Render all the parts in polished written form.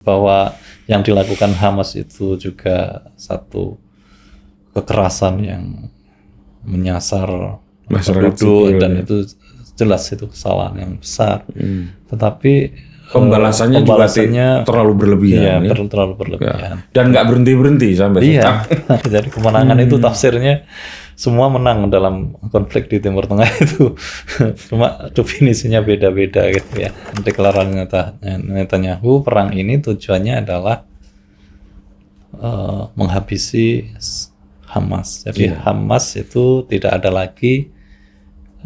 bahwa yang dilakukan Hamas itu juga satu kekerasan yang menyasar masyarakat penduduk sipil, dan ya. itu jelas itu kesalahan yang besar. Tetapi Pembalasannya juga terlalu berlebihan, iya, ya. terlalu berlebihan. Dan nggak berhenti sampai Iya. Jadi kemenangan itu tafsirnya semua menang dalam konflik di Timur Tengah itu. Cuma definisinya beda-beda gitu ya. Deklarasi Netanyahu, perang ini tujuannya adalah menghabisi Hamas. Jadi Hamas itu tidak ada lagi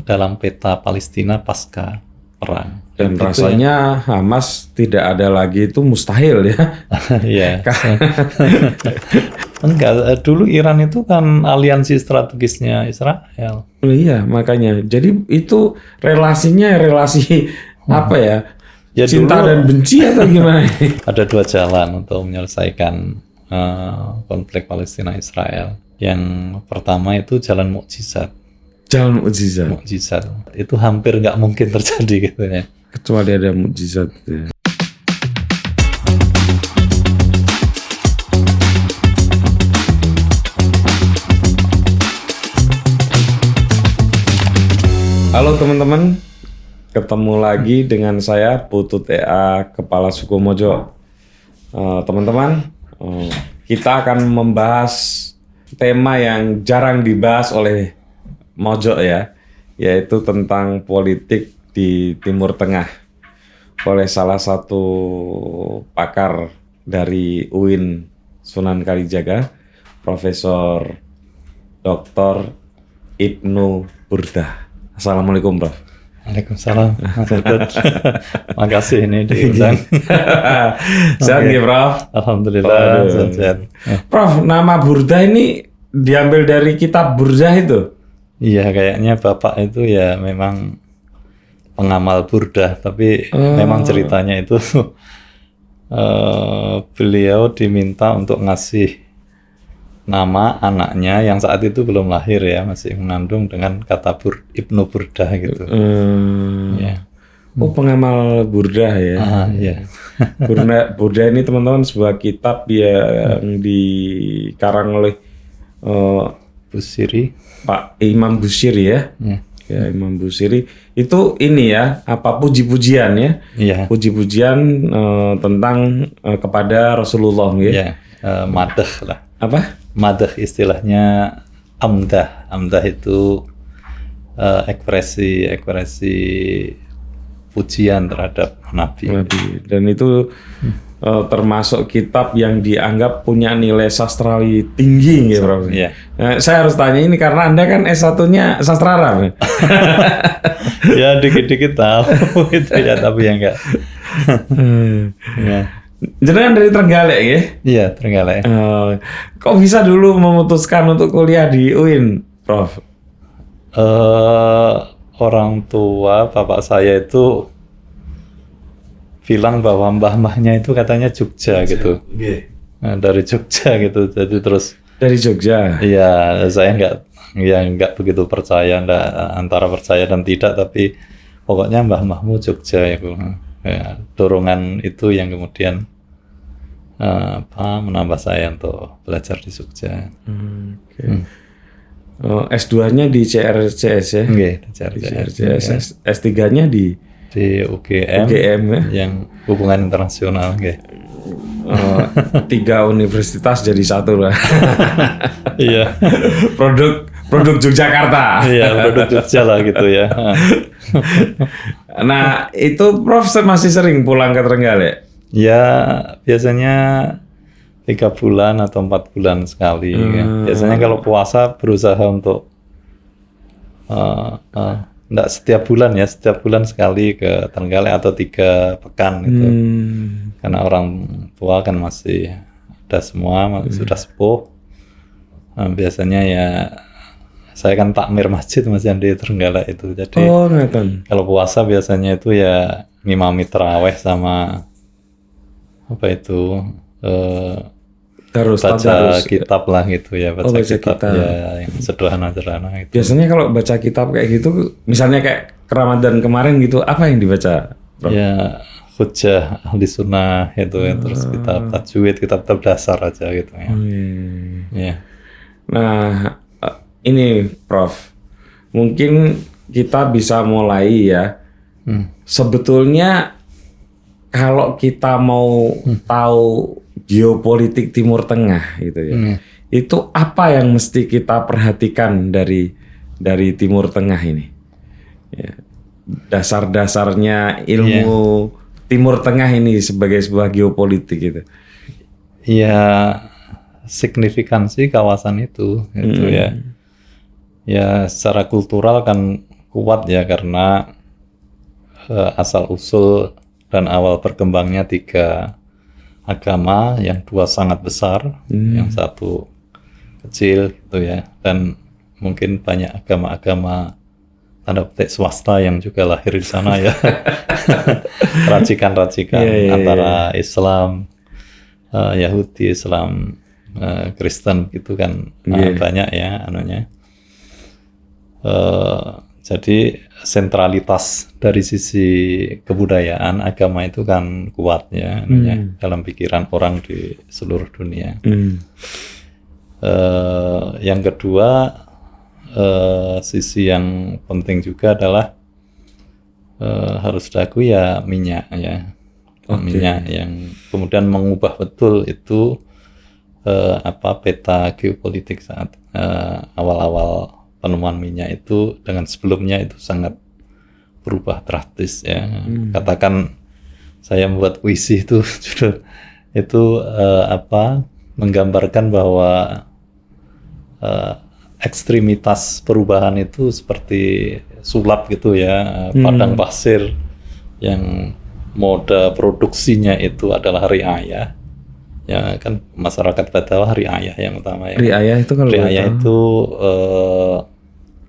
dalam peta Palestina pasca perang. Dan rasanya Hamas tidak ada lagi itu mustahil, ya. Iya. Enggak, dulu Iran itu kan aliansi strategisnya Israel. Iya, makanya. Jadi itu relasinya relasi apa ya? Ya, cinta dulu dan benci atau gimana? ada dua jalan untuk menyelesaikan konflik Palestina Israel. Yang pertama itu jalan mukjizat. Jalan mukjizat. Mukjizat itu hampir nggak mungkin terjadi gitu ya. Kecuali ada mukjizat. Ya. Halo teman-teman, ketemu lagi dengan saya Putu TA Kepala Suku Mojo. Teman-teman, kita akan membahas tema yang jarang dibahas oleh Mojo, ya, yaitu tentang politik di Timur Tengah oleh salah satu pakar dari UIN Sunan Kalijaga, Profesor Dr. Ibnu Burdah. Assalamualaikum, Prof. Waalaikumsalam. Makasih ini diundang. Sehat nggih, Prof? Alhamdulillah, sehat. Prof, nama Burdah ini diambil dari kitab Burdah itu? Iya, kayaknya Bapak itu ya memang pengamal Burdah, tapi memang ceritanya itu beliau diminta untuk ngasih nama anaknya yang saat itu belum lahir ya, masih mengandung dengan kata Ibnu Burdah gitu. Ya. Oh, pengamal Burdah ya. Iya. Burdah ini teman-teman sebuah kitab yang dikarang oleh Busiri. Pak Imam Busiri ya. Ya, Imam Busiri itu ini ya, apa puji-pujian ya. Iya. Puji-pujian tentang kepada Rasulullah ya. Iya, madah lah. Apa? Madah istilahnya amdah. Amdah itu ekspresi pujian terhadap Nabi. Dan itu termasuk kitab yang dianggap punya nilai sastrawi tinggi, ya, Prof. Iya. Nah, saya harus tanya ini karena Anda kan S1-nya sastra Arab. Ya dikit-dikit tahu itu ya, tapi ya enggak. Ya. Jenengan dari Trenggalek ya? Iya, Trenggalek. Kok bisa dulu memutuskan untuk kuliah di UIN, Prof? Orang tua bapak saya itu bilang bahwa mbah-mbahnya itu katanya Jogja gitu. Nah, dari Jogja gitu. Jadi terus dari Jogja. Iya, saya nggak begitu percaya, antara percaya dan tidak, tapi pokoknya mbah-mbahmu Jogja ya. Dorongan itu yang kemudian menambah saya untuk belajar di Jogja. S2-nya di CRCS ya? Di CRCS. S3-nya di UGM ya? Yang hubungan internasional. 3 universitas jadi satu lah. Iya. Produk Yogyakarta. Iya, produk Jogja lah gitu ya. Nah, itu Prof masih sering pulang ke Trenggalek? Ya, biasanya 3 bulan atau 4 bulan sekali. Biasanya kalau puasa berusaha untuk enggak setiap bulan ya, setiap bulan sekali ke Trenggalek atau 3 pekan gitu. Karena orang tua kan masih ada semua, sudah sepuh. Biasanya ya saya kan takmir masjid masih di Trenggalek itu. Jadi kalau puasa biasanya itu ya ngimami tarawih sama apa itu baca kitab lah gitu ya, baca kitab ya yang sederhana-sederhana gitu. Biasanya kalau baca kitab kayak gitu, misalnya kayak Ramadan kemarin gitu, apa yang dibaca, Bro? Ya hujah ahli sunnah itu ya, terus kitab tajwid, kitab dasar aja gitu ya. Ya. Nah, ini Prof, mungkin kita bisa mulai ya. Sebetulnya kalau kita mau tahu geopolitik Timur Tengah gitu ya, itu apa yang mesti kita perhatikan dari Timur Tengah ini? Ya, dasar-dasarnya ilmu Timur Tengah ini sebagai sebuah geopolitik gitu. Ya, signifikansi kawasan itu ya. Ya, secara kultural kan kuat ya, karena asal usul dan awal berkembangnya 3 agama, yang 2 sangat besar, yang 1 kecil gitu ya, dan mungkin banyak agama-agama tanda petik swasta yang juga lahir di sana ya. Racikan-racikan antara Islam, Yahudi, Islam, Kristen gitu kan, banyak ya anunya. Jadi sentralitas dari sisi kebudayaan agama itu kan kuat ya dalam pikiran orang di seluruh dunia. Yang kedua, sisi yang penting juga adalah harus diakui ya minyak ya. Minyak yang kemudian mengubah betul itu peta geopolitik saat awal-awal penemuan minyak itu dengan sebelumnya itu sangat berubah drastis ya. Katakan saya membuat puisi itu judul itu menggambarkan bahwa ekstremitas perubahan itu seperti sulap gitu ya, padang pasir yang moda produksinya itu adalah riayah. Ya kan masyarakat Badawa riayah yang utama ya. Riayah itu kalau riayah itu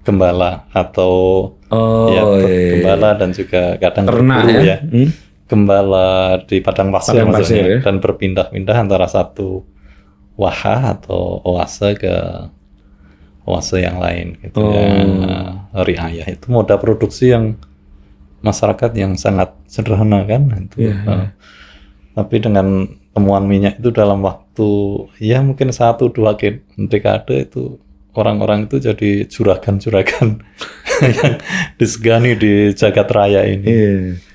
gembala atau gembala dan juga kadang ternak berburu ya. Gembala di padang pasir maksudnya, dan berpindah-pindah antara satu wahah atau oase ke oase yang lain gitu ya. Riayah itu moda produksi yang masyarakat yang sangat sederhana kan itu. Tapi dengan temuan minyak itu dalam waktu ya mungkin 1-2 dekade itu orang-orang itu jadi juragan-juragan yang disegani di jagat raya ini.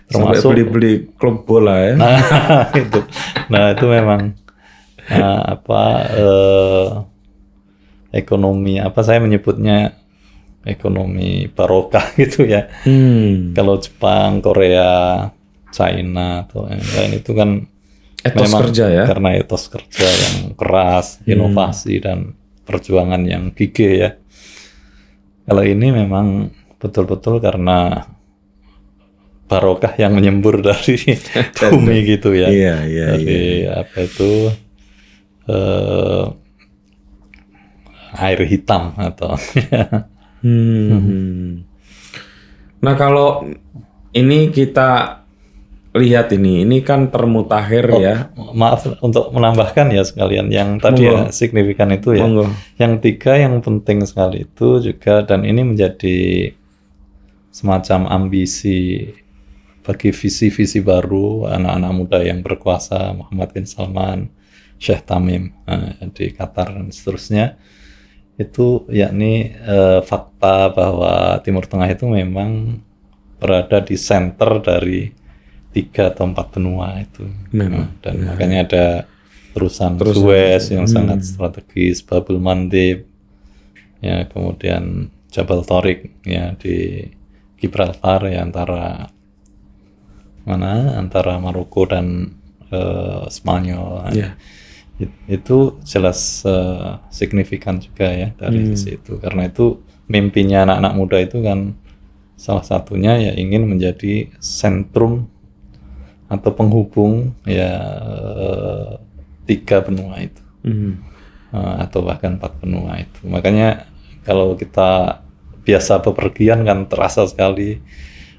Termasuk sampai beli-beli klub bola ya. Nah itu memang ekonomi saya menyebutnya ekonomi barokah gitu ya. Kalau Jepang, Korea, China atau yang lain itu kan etos memang kerja ya, karena etos kerja yang keras, inovasi dan perjuangan yang gigih ya. Kalau ini memang betul-betul karena barokah yang menyembur dari bumi gitu ya. Dari air hitam atau Nah kalau ini kita lihat ini kan termutakhir ya. Maaf untuk menambahkan ya sekalian yang tadi ya, signifikan itu ya. Yang 3 yang penting sekali itu juga, dan ini menjadi semacam ambisi bagi visi-visi baru anak-anak muda yang berkuasa, Muhammad bin Salman, Sheikh Tamim di Qatar dan seterusnya, itu yakni fakta bahwa Timur Tengah itu memang berada di center dari 3 atau 4 benua itu. Dan makanya ada terusan Suez yang sangat strategis, Babul Mandeb, ya kemudian Jabal Tariq ya di Gibraltar ya antara Maroko dan Spanyol. Itu jelas signifikan juga ya dari sisi itu, karena itu mimpinya anak-anak muda itu kan salah satunya ya ingin menjadi sentrum atau penghubung ya 3 benua itu, atau bahkan 4 benua itu. Makanya kalau kita biasa bepergian kan terasa sekali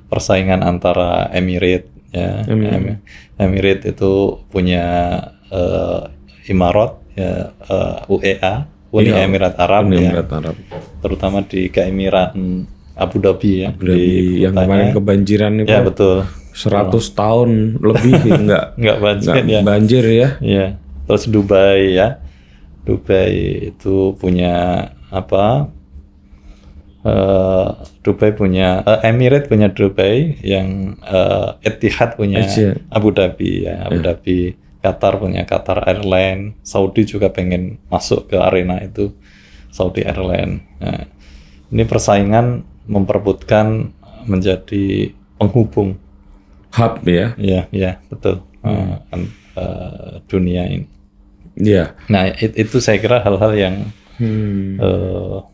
persaingan antara Emirat ya. Emirat itu punya Imarat ya, UEA, Uni Emirat Arab ya. Terutama di Keemiratan Abu Dhabi ya. Yang kemarin kebanjiran itu. Ya betul. 100 tahun lebih nggak banjir ya. Banjir ya. Iya. Terus Dubai ya. Dubai itu punya apa? Dubai punya Emirates punya Dubai, yang Etihad punya Abu Dhabi ya. Abu Dhabi, Qatar punya Qatar Airlines, Saudi juga pengen masuk ke arena itu, Saudi Airlines. Nah, ini persaingan memperebutkan menjadi penghubung hub ya. Iya, betul. Dunia ini. Iya. Nah, itu saya kira hal-hal yang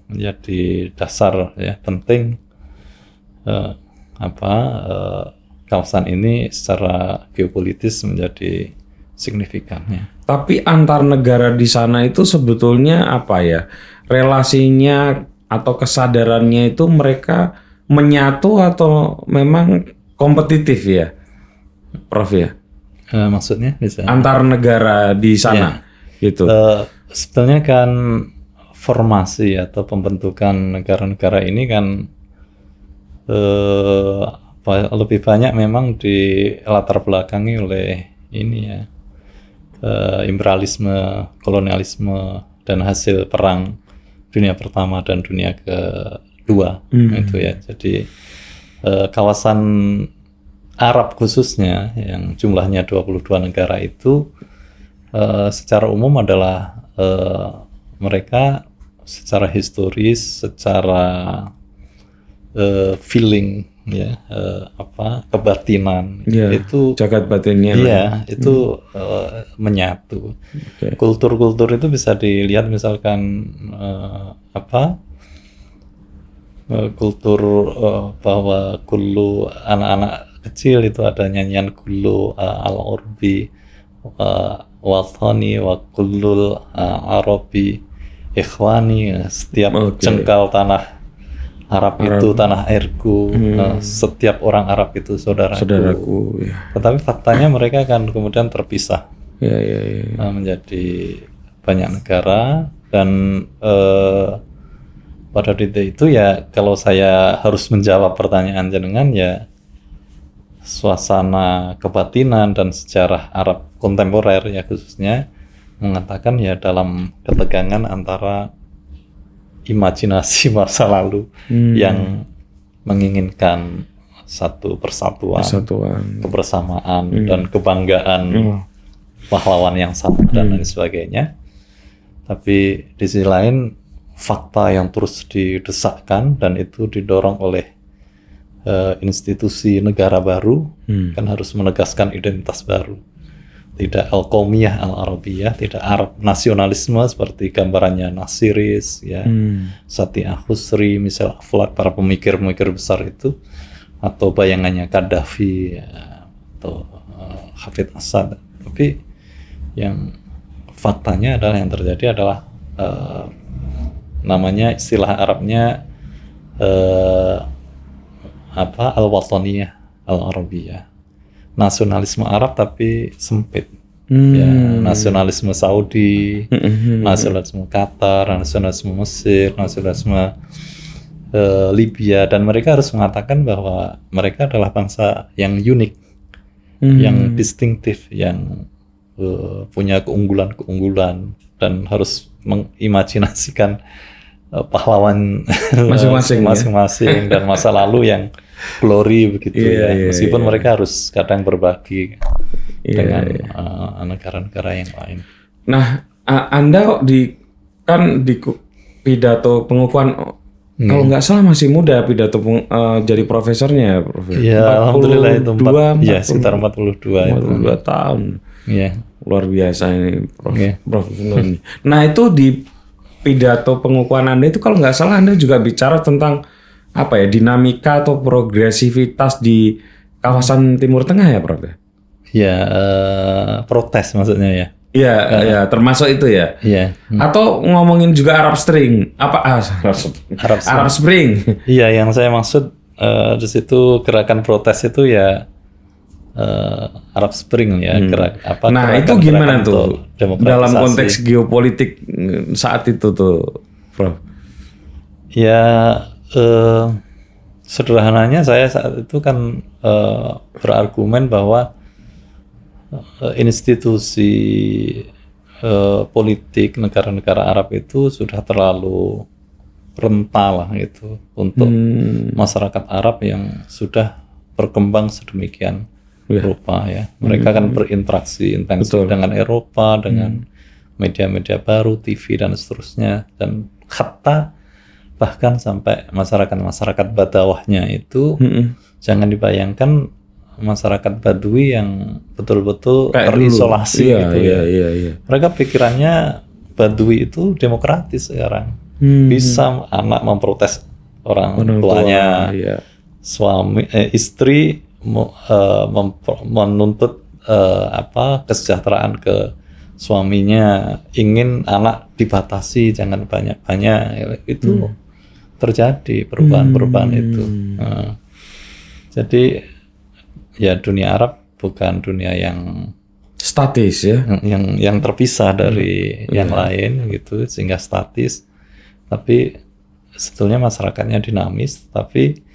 menjadi dasar ya, penting kawasan ini secara geopolitis menjadi signifikan ya. Tapi antar negara di sana itu sebetulnya apa ya? Relasinya atau kesadarannya itu mereka menyatu atau memang kompetitif ya, Prof ya? Maksudnya bisa antar negara di sana gitu. Sebetulnya kan formasi atau pembentukan negara-negara ini kan lebih banyak memang di latar belakangi oleh ini ya, imperialisme, kolonialisme, dan hasil perang dunia pertama dan dunia kedua itu ya. Jadi kawasan Arab khususnya yang jumlahnya 22 negara itu secara umum adalah mereka secara historis, secara feeling ya, kebatinan itu jagat batinnya itu menyatu. Kultur-kultur itu bisa dilihat misalkan kultur bahwa kullu anak-anak kecil itu ada nyanyian kullu al-urbi wathani wa kullul arabi ikhwani, setiap jengkal tanah Arab itu tanah airku, setiap orang Arab itu saudaraku ya. Tetapi faktanya mereka kan kemudian terpisah menjadi banyak negara, dan pada titik itu ya, kalau saya harus menjawab pertanyaan jenengan ya, suasana kebatinan dan sejarah Arab kontemporer ya khususnya mengatakan ya dalam ketegangan antara imajinasi masa lalu yang menginginkan satu persatuan, kebersamaan dan kebanggaan pahlawan yang sama dan lain sebagainya. Tapi di sisi lain fakta yang terus didesakkan dan itu didorong oleh institusi negara baru, kan harus menegaskan identitas baru. Tidak al-qaumiyah al-arabiyah, tidak Arab nasionalisme seperti gambarannya Nasiris ya, Sati Khusri, misal Aflaq, para pemikir-pemikir besar itu, atau bayangannya Qaddafi ya, atau Hafid Assad. Tapi yang faktanya adalah yang terjadi adalah namanya istilah Arabnya al-wataniyah al-arabiyah, nasionalisme Arab tapi sempit. Ya, nasionalisme Saudi, nasionalisme Qatar, nasionalisme Mesir, nasionalisme Libya, dan mereka harus mengatakan bahwa mereka adalah bangsa yang unik, yang distintif, yang punya keunggulan-keunggulan, dan harus mengimajinasikan pahlawan masing-masing dan masa lalu yang glory begitu meskipun mereka harus kadang berbagi dengan negara-negara yang lain. Nah, Anda di pidato pengukuhan kalau nggak salah masih muda pidato jadi profesornya, Prof. Ya, alhamdulillah itu sekitar 42 tahun. Iya. Luar biasa ini, Prof. Nah, itu di pidato pengukuhan Anda itu kalau nggak salah Anda juga bicara tentang dinamika atau progresivitas di kawasan Timur Tengah ya, Prof? Ya, protes maksudnya ya. Iya, termasuk itu ya. Iya. Atau ngomongin juga Arab Spring, Arab Spring. Iya, yang saya maksud di situ gerakan protes itu ya Arab Spring ya. Nah, itu gimana tuh dalam konteks geopolitik saat itu tuh, Prof? Ya, Sederhananya saya saat itu kan berargumen bahwa institusi politik negara-negara Arab itu sudah terlalu renta lah gitu untuk masyarakat Arab yang sudah berkembang sedemikian rupa ya. Mereka kan berinteraksi intensif dengan Eropa, dengan media-media baru, TV dan seterusnya, dan hatta bahkan sampai masyarakat badawahnya itu jangan dibayangkan masyarakat Badui yang betul-betul terisolasi gitu ya. Mereka pikirannya Badui itu demokratis sekarang. Bisa anak memprotes orang tuanya, suami istri menuntut kesejahteraan ke suaminya, ingin anak dibatasi jangan banyak-banyak, itu terjadi perubahan-perubahan itu. Jadi ya dunia Arab bukan dunia yang statis ya, yang terpisah dari yang lain gitu sehingga statis, tapi sebetulnya masyarakatnya dinamis, tapi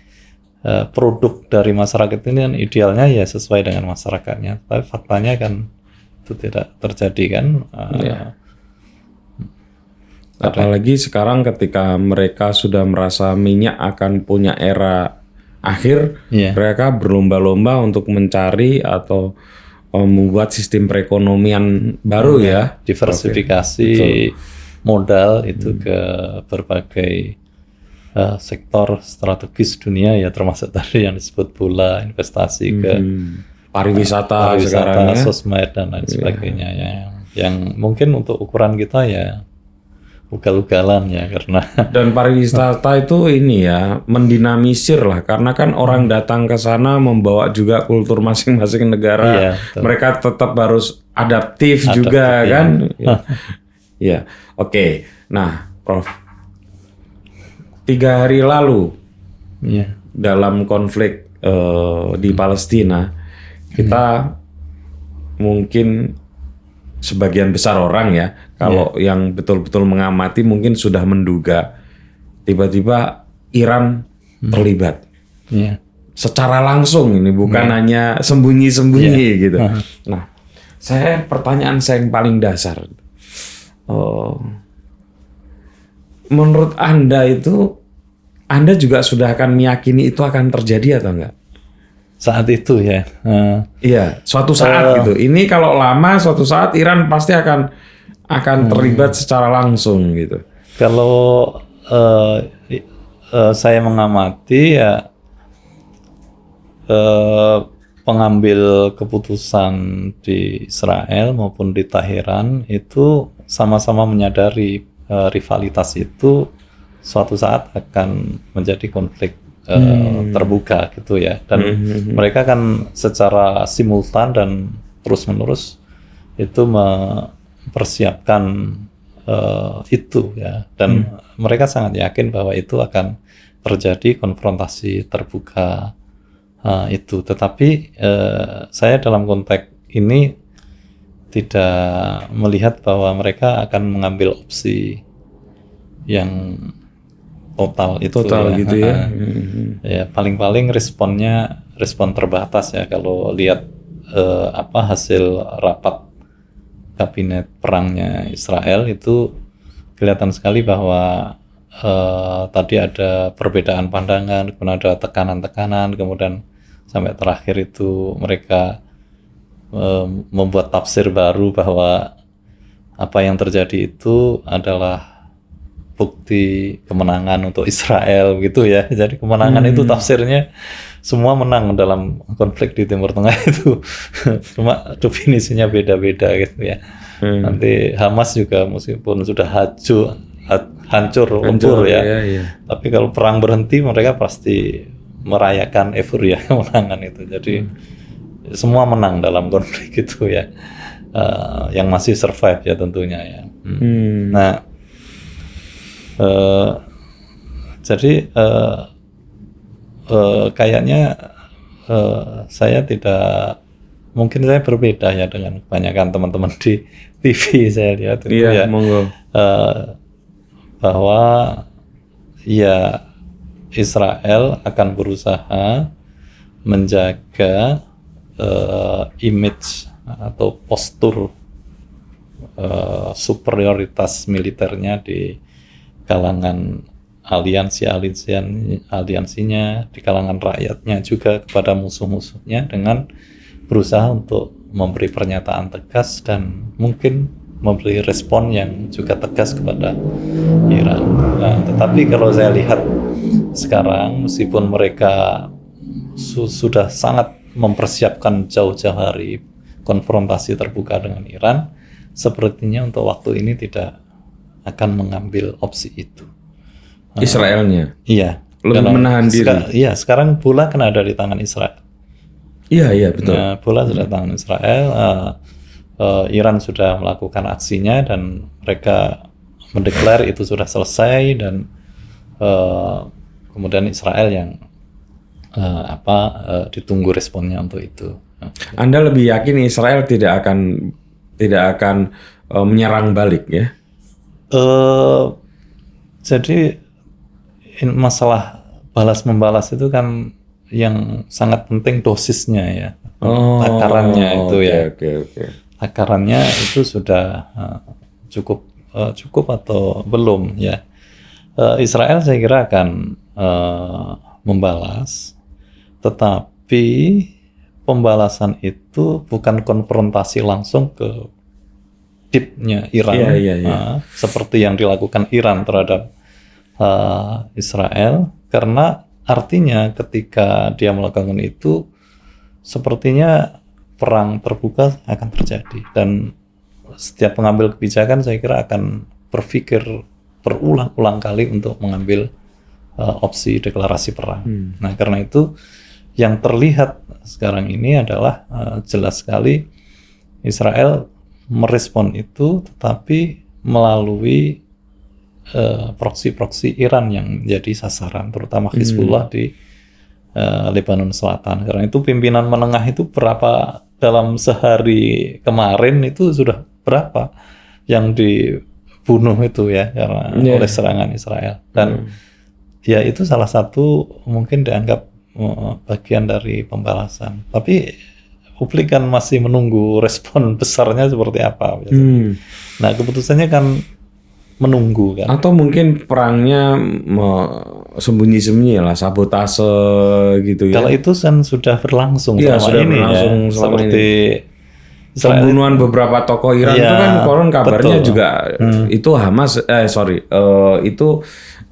produk dari masyarakat ini kan idealnya ya sesuai dengan masyarakatnya, tapi faktanya kan itu tidak terjadi kan. Apalagi sekarang ketika mereka sudah merasa minyak akan punya era akhir, mereka berlomba-lomba untuk mencari atau membuat sistem perekonomian baru ya, diversifikasi modal itu ke berbagai sektor strategis dunia ya, termasuk tadi yang disebut pula investasi ke pariwisata sekarang ya, sosmed dan lain sebagainya ya, yang mungkin untuk ukuran kita ya ugal-ugalan ya, karena dan pariwisata itu ini ya mendinamisir lah, karena kan orang datang ke sana membawa juga kultur masing-masing negara, mereka tetap harus adaptif juga kan. Ya, oke. Nah, Prof, 3 hari lalu dalam konflik di Palestina, kita mungkin sebagian besar orang ya, kalau yang betul-betul mengamati mungkin sudah menduga tiba-tiba Iran terlibat secara langsung, ini bukan hanya sembunyi-sembunyi gitu. Nah, pertanyaan saya yang paling dasar, menurut Anda itu, Anda juga sudah akan meyakini itu akan terjadi atau enggak? Saat itu ya. Iya, suatu saat gitu. Ini kalau lama, suatu saat Iran pasti akan terlibat secara langsung gitu. Kalau saya mengamati ya, pengambil keputusan di Israel maupun di Teheran itu sama-sama menyadari rivalitas itu suatu saat akan menjadi konflik terbuka gitu ya, dan mereka kan secara simultan dan terus-menerus itu mempersiapkan itu ya, dan mereka sangat yakin bahwa itu akan terjadi konfrontasi terbuka itu. Tetapi saya dalam konteks ini tidak melihat bahwa mereka akan mengambil opsi yang total gitu ya. Ya paling-paling respon terbatas ya, kalau lihat hasil rapat kabinet perangnya Israel itu kelihatan sekali bahwa tadi ada perbedaan pandangan, kemudian ada tekanan-tekanan, kemudian sampai terakhir itu mereka membuat tafsir baru bahwa apa yang terjadi itu adalah bukti kemenangan untuk Israel gitu ya. Jadi kemenangan itu tafsirnya semua menang dalam konflik di Timur Tengah itu. Cuma definisinya beda-beda gitu ya. Nanti Hamas juga meskipun sudah hancur lebur ya. Tapi kalau perang berhenti mereka pasti merayakan euforia kemenangan itu. Jadi semua menang dalam konflik itu ya. Yang masih survive ya tentunya ya. Nah, jadi kayaknya saya mungkin saya berbeda ya dengan kebanyakan teman-teman di TV saya lihat itu ya, monggo. bahwa ya Israel akan berusaha menjaga image atau postur superioritas militernya di kalangan aliansinya, di kalangan rakyatnya juga kepada musuh-musuhnya, dengan berusaha untuk memberi pernyataan tegas dan mungkin memberi respon yang juga tegas kepada Iran. Nah, tetapi kalau saya lihat sekarang, meskipun mereka sudah sangat mempersiapkan jauh-jauh hari konfrontasi terbuka dengan Iran, sepertinya untuk waktu ini tidak akan mengambil opsi itu. Israelnya? Iya. Lebih menahan diri? Iya, sekarang bola kan ada di tangan Israel. Iya, betul. Bola sudah di tangan Israel. Iran sudah melakukan aksinya dan mereka mendeklar itu sudah selesai, dan kemudian Israel yang ditunggu responnya untuk itu. Anda lebih yakin Israel tidak akan menyerang balik ya? Jadi masalah balas membalas itu kan yang sangat penting dosisnya ya, takarannya itu ya. Takarannya itu sudah cukup atau belum ya. Israel saya kira akan membalas, tetapi pembalasan itu bukan konfrontasi langsung ke deepnya Iran, seperti yang dilakukan Iran terhadap Israel, karena artinya ketika dia melakukan itu sepertinya perang terbuka akan terjadi, dan setiap pengambil kebijakan saya kira akan berpikir berulang-ulang kali untuk mengambil opsi deklarasi perang. Nah, karena itu yang terlihat sekarang ini adalah jelas sekali Israel merespon itu, tetapi melalui proksi-proksi Iran yang menjadi sasaran, terutama Hizbullah di Lebanon Selatan. Karena itu pimpinan menengah itu berapa dalam sehari kemarin itu sudah berapa yang dibunuh itu ya karena oleh serangan Israel, dan ya itu salah satu mungkin dianggap bagian dari pembalasan. Tapi publik kan masih menunggu respon besarnya seperti apa. Nah, keputusannya kan menunggu kan. Atau mungkin perangnya sembunyi-sembunyi lah, sabotase gitu ya. Kalau itu kan sudah berlangsung seperti pembunuhan beberapa tokoh Iran itu kan konon kabarnya juga itu Hamas itu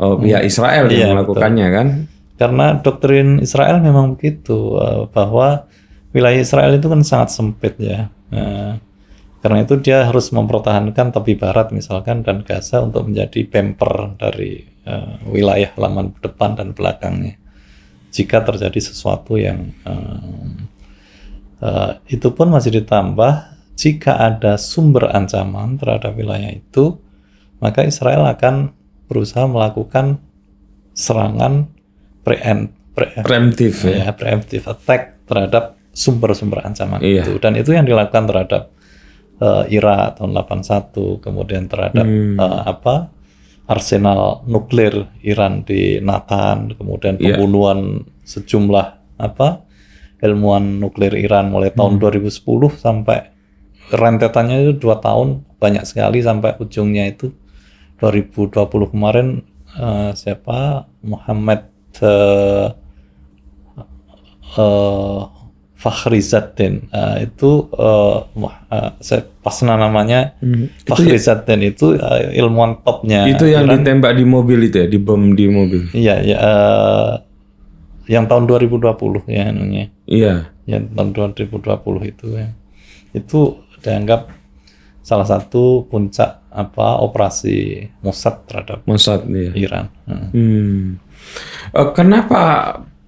pihak Israel yang melakukannya kan. Karena doktrin Israel memang begitu, bahwa wilayah Israel itu kan sangat sempit ya. Karena itu dia harus mempertahankan tepi barat misalkan dan Gaza untuk menjadi bumper dari wilayah halaman depan dan belakangnya. Jika terjadi sesuatu yang itu pun masih ditambah, jika ada sumber ancaman terhadap wilayah itu, maka Israel akan berusaha melakukan serangan preemptive attack terhadap sumber-sumber ancaman itu. Dan itu yang dilakukan terhadap Irak tahun 81, kemudian terhadap arsenal nuklir Iran di Natan, kemudian pembunuhan sejumlah ilmuwan nuklir Iran mulai tahun 2010 sampai rentetannya itu 2 tahun, banyak sekali sampai ujungnya itu 2020 kemarin Muhammad Fakhrizaddin saya pasna namanya. Fakhrizaddin itu ilmuwan topnya. Itu yang Iran. Ditembak di mobil itu ya, dibom di mobil. Iya, yang tahun 2020 ya anunya. Iya. Yang tahun 2020 itu ya. Itu dianggap salah satu puncak operasi Mossad terhadap Iran. Kenapa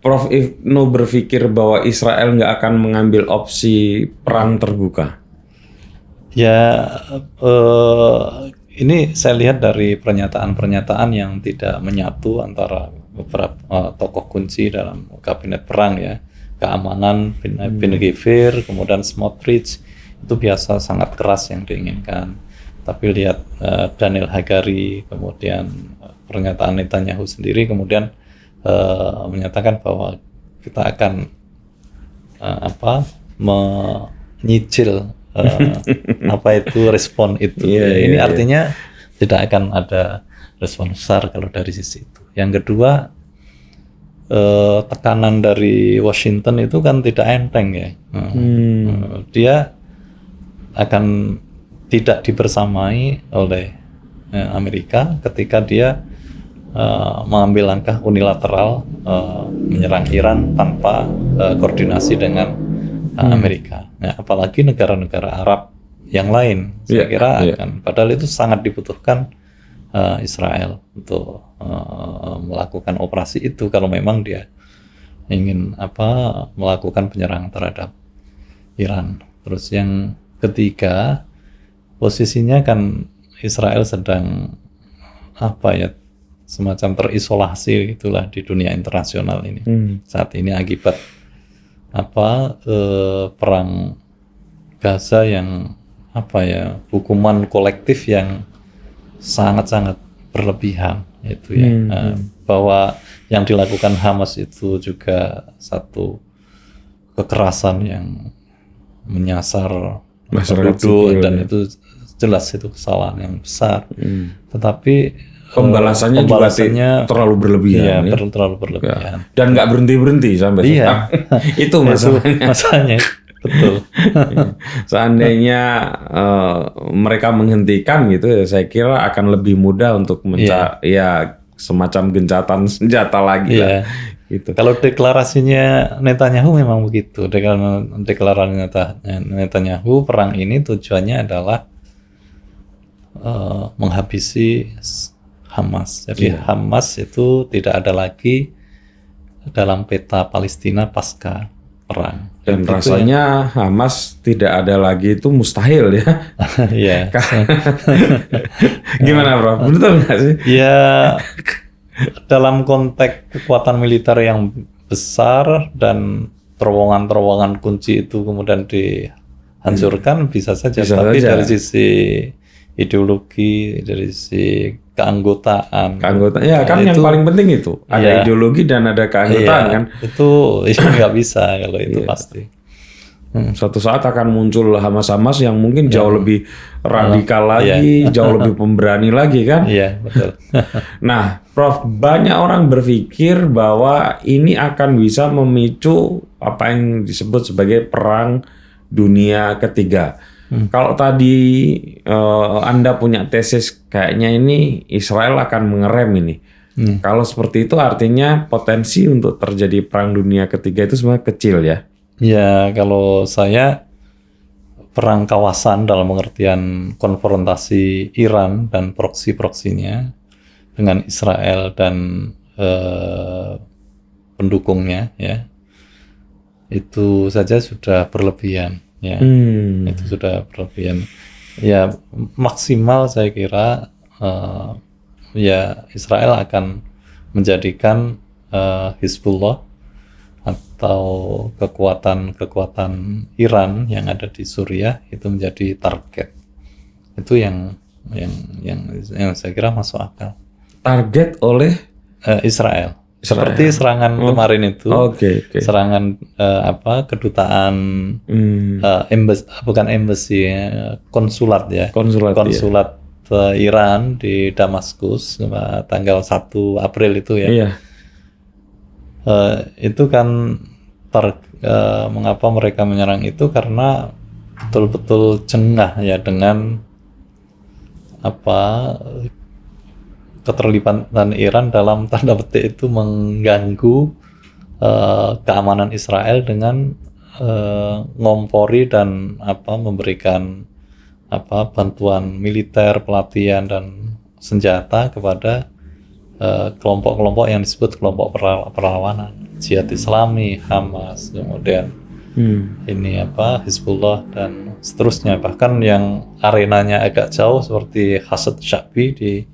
Prof. Ibnu berpikir bahwa Israel nggak akan mengambil opsi perang terbuka? Ya, ini saya lihat dari pernyataan-pernyataan yang tidak menyatu antara beberapa tokoh kunci dalam kabinet perang ya. Keamanan, Ben Gvir, kemudian Smotrich, itu biasa sangat keras yang diinginkan. Tapi lihat Daniel Hagari, kemudian pernyataan Netanyahu sendiri, kemudian menyatakan bahwa kita akan menyicil apa itu respon itu. Ini artinya tidak akan ada respon besar kalau dari sisi itu. Yang kedua, tekanan dari Washington itu kan tidak enteng ya. Dia akan tidak dibersamai oleh Amerika ketika dia mengambil langkah unilateral menyerang Iran tanpa koordinasi dengan Amerika. Nah, apalagi negara-negara Arab yang lain, saya kira akan. Padahal itu sangat dibutuhkan Israel untuk melakukan operasi itu kalau memang dia ingin melakukan penyerangan terhadap Iran. Terus yang ketiga, posisinya kan Israel sedang semacam terisolasi itulah di dunia internasional ini saat ini akibat perang Gaza yang hukuman kolektif yang sangat-sangat berlebihan itu ya. Bahwa yang dilakukan Hamas itu juga satu kekerasan yang menyasar penduduk dan itu jelas itu kesalahan yang besar. Tetapi pembalasannya juga terlalu berlebihan. Iya, terlalu berlebihan. Dan nggak berhenti-berhenti sampai sekarang. Itu masalahnya. Betul. Seandainya mereka menghentikan gitu, saya kira akan lebih mudah untuk semacam gencatan senjata lagi lah. Gitu. Kalau deklarasinya Netanyahu memang begitu. Deklarasi Netanyahu, perang ini tujuannya adalah menghabisi Hamas. Jadi Hamas itu tidak ada lagi dalam peta Palestina pasca perang. Dan rasanya Hamas tidak ada lagi itu mustahil ya. Iya. Gimana Prof? Betul nggak sih? Ya, dalam konteks kekuatan militer yang besar dan terowongan-terowongan kunci itu kemudian dihancurkan bisa saja. Tapi dari sisi ideologi, dari sisi keanggotaan ya kan itu, yang paling penting itu ada ideologi dan ada keanggotaan kan itu nggak bisa kalau itu pasti suatu saat akan muncul Hamas yang mungkin jauh lebih radikal lagi, jauh lebih pemberani lagi kan. Betul. Nah Prof, banyak orang berpikir bahwa ini akan bisa memicu apa yang disebut sebagai perang dunia ketiga. Kalau tadi Anda punya tesis kayaknya ini Israel akan mengerem ini. Kalau seperti itu artinya potensi untuk terjadi perang dunia ketiga itu sebenarnya kecil ya? Ya, kalau saya perang kawasan dalam pengertian konfrontasi Iran dan proksi-proksinya dengan Israel dan pendukungnya ya, itu saja sudah berlebihan. Ya, itu sudah berlebihan. Ya, maksimal saya kira Israel akan menjadikan Hizbullah atau kekuatan Iran yang ada di Suriah itu menjadi target. Itu yang saya kira masuk akal. Target oleh Israel. Seperti serangan kemarin itu, serangan kedutaan, bukan embassy, konsulat ya, konsulat Iran di Damaskus tanggal 1 April itu ya. Itu kan mengapa mereka menyerang itu karena betul-betul jengah ya dengan keterlibatan Iran dalam tanda petik itu mengganggu keamanan Israel dengan ngompori dan memberikan bantuan militer, pelatihan dan senjata kepada kelompok-kelompok yang disebut kelompok perlawanan, Jihad Islami, Hamas, kemudian Hizbullah dan seterusnya. Bahkan yang arenanya agak jauh seperti Hasad Sya'bi di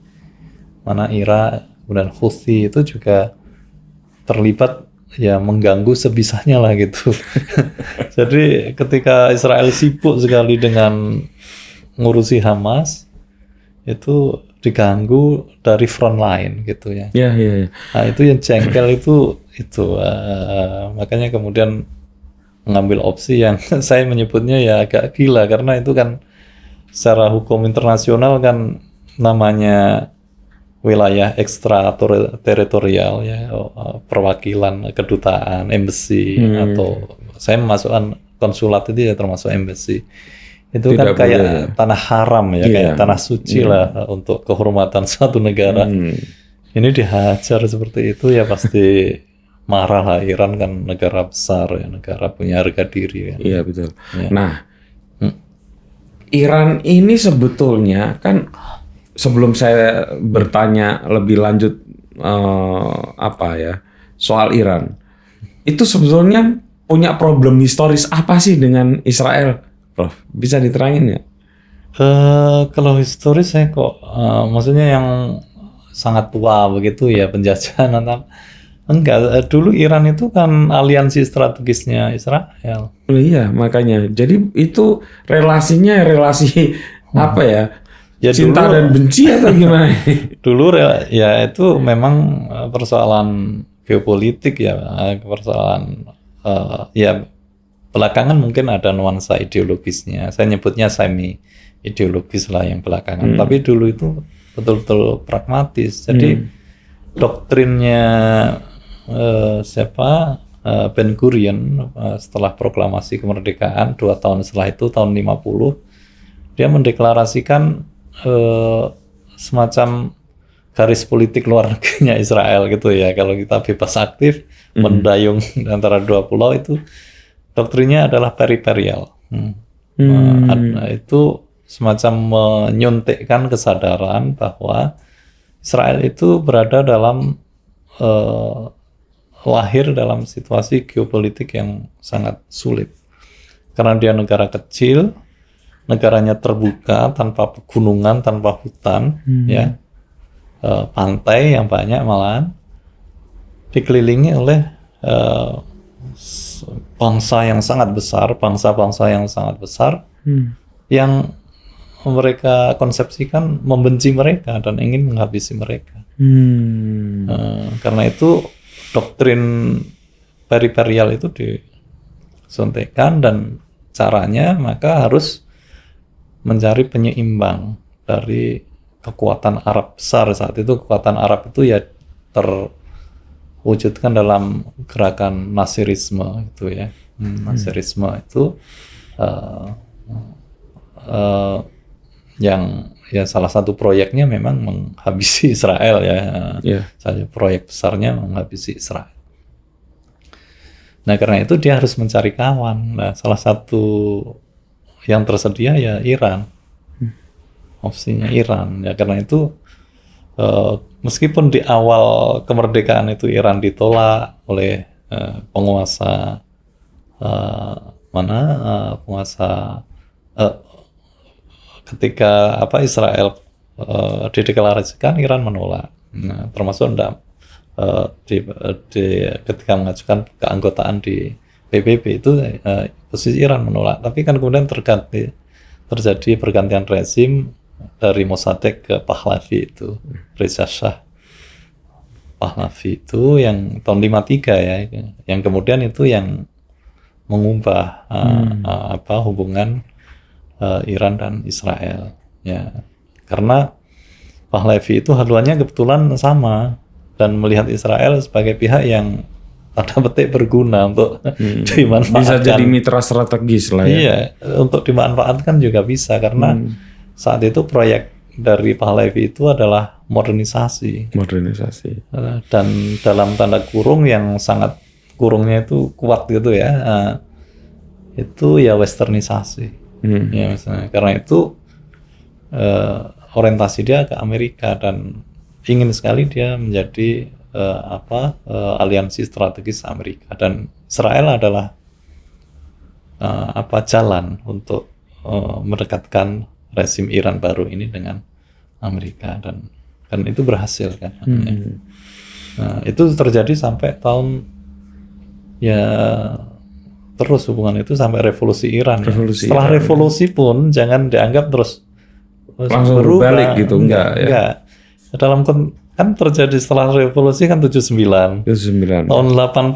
mana Irak, kemudian Houthi itu juga terlibat ya mengganggu sebisanya lah gitu. Jadi ketika Israel sibuk sekali dengan ngurusi Hamas, itu diganggu dari front line gitu ya. Iya, iya, iya. Nah, itu yang jengkel itu makanya kemudian mengambil opsi yang saya menyebutnya ya agak gila, karena itu kan secara hukum internasional kan namanya wilayah ekstrateritorial ya, perwakilan, kedutaan, embassy, atau saya memasukkan konsulat itu ya termasuk embassy. Itu Tidak kan kayak boleh, ya. tanah haram ya, Iya. kayak tanah suci lah untuk kehormatan suatu negara. Ini dihajar seperti itu ya pasti marah lah. Iran kan negara besar ya, negara punya harga diri kan. Iya, betul. Nah, Iran ini sebetulnya kan, sebelum saya bertanya lebih lanjut apa ya soal Iran, itu sebetulnya punya problem historis apa sih dengan Israel, Prof? Bisa diterangin ya? Kalau historis saya kok maksudnya yang sangat tua begitu ya, penjajahan atau enggak. Dulu Iran itu kan aliansi strategisnya Israel. Oh, iya, makanya. Jadi itu relasinya relasi apa ya? Ya Cinta dulu- dan benci atau gimana? Dulu ya itu memang persoalan geopolitik ya, persoalan ya belakangan mungkin ada nuansa ideologisnya. Saya nyebutnya semi ideologis lah yang belakangan. Tapi dulu itu betul-betul pragmatis. Jadi doktrinnya Ben Gurion setelah proklamasi kemerdekaan 2 tahun setelah itu tahun 50, dia mendeklarasikan semacam garis politik luar negerinya Israel gitu ya. Kalau kita bebas aktif mendayung antara dua pulau, itu doktrinnya adalah periperial. Itu semacam menyuntikkan kesadaran bahwa Israel itu berada dalam lahir dalam situasi geopolitik yang sangat sulit, karena dia negara kecil, negaranya terbuka, tanpa pegunungan, tanpa hutan, ya, pantai yang banyak, malahan dikelilingi oleh bangsa yang sangat besar, bangsa-bangsa yang sangat besar, yang mereka konsepsikan membenci mereka dan ingin menghabisi mereka. Karena itu doktrin periperial itu disuntikkan, dan caranya maka harus mencari penyeimbang dari kekuatan Arab besar saat itu. Kekuatan Arab itu ya terwujudkan dalam gerakan Nasirisme itu ya. Nasirisme itu yang ya salah satu proyeknya memang menghabisi Israel ya. Saja proyek besarnya menghabisi Israel. Nah, karena itu dia harus mencari kawan. Nah, salah satu yang tersedia ya Iran. Opsinya Iran. Ya karena itu meskipun di awal kemerdekaan itu Iran ditolak oleh penguasa ketika Israel dideklarasikan, Iran menolak. Nah, termasuk ketika mengajukan keanggotaan di PBB itu posisi Iran menolak. Tapi kan kemudian terjadi pergantian rezim dari Mossadegh ke Pahlavi itu, Reza Shah Pahlavi itu yang tahun 53 ya, yang kemudian itu yang mengubah hubungan Iran dan Israel ya, karena Pahlavi itu haluannya kebetulan sama dan melihat Israel sebagai pihak yang tanda petik berguna untuk dimanfaatkan. Bisa jadi mitra strategis lah ya. Iya, untuk dimanfaatkan juga bisa, karena saat itu proyek dari Pahlavi itu adalah modernisasi. Dan dalam tanda kurung yang sangat kurungnya itu kuat gitu ya, itu ya westernisasi. Ya, misalnya. Karena itu orientasi dia ke Amerika dan ingin sekali dia menjadi aliansi strategis Amerika, dan Israel adalah jalan untuk mendekatkan rezim Iran baru ini dengan Amerika, dan itu berhasil kan. Nah, itu terjadi sampai tahun ya, terus hubungan itu sampai revolusi Iran. Setelah revolusi pun jangan dianggap terus langsung berbalik gitu, enggak ya? Enggak. Kan terjadi setelah revolusi kan 79. 79. Tahun 80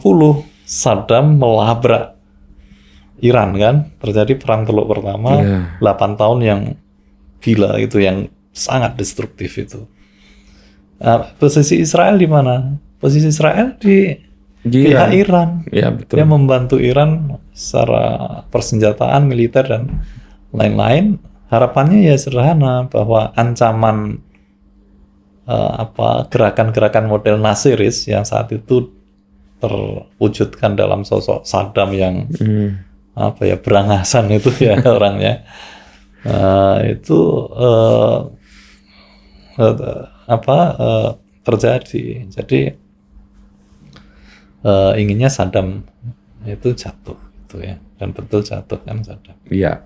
Saddam melabrak Iran kan, terjadi perang Teluk pertama, 8 tahun yang gila itu, yang sangat destruktif itu. Posisi Israel di mana? Posisi Israel di pihak Iran. Ya, betul. Dia membantu Iran secara persenjataan, militer dan lain-lain. Harapannya ya sederhana, bahwa ancaman gerakan-gerakan model Nasiris yang saat itu terwujudkan dalam sosok Saddam yang berangasan itu ya orangnya, itu terjadi. Jadi inginnya Saddam itu jatuh gitu ya, dan betul jatuh kan Saddam. Iya.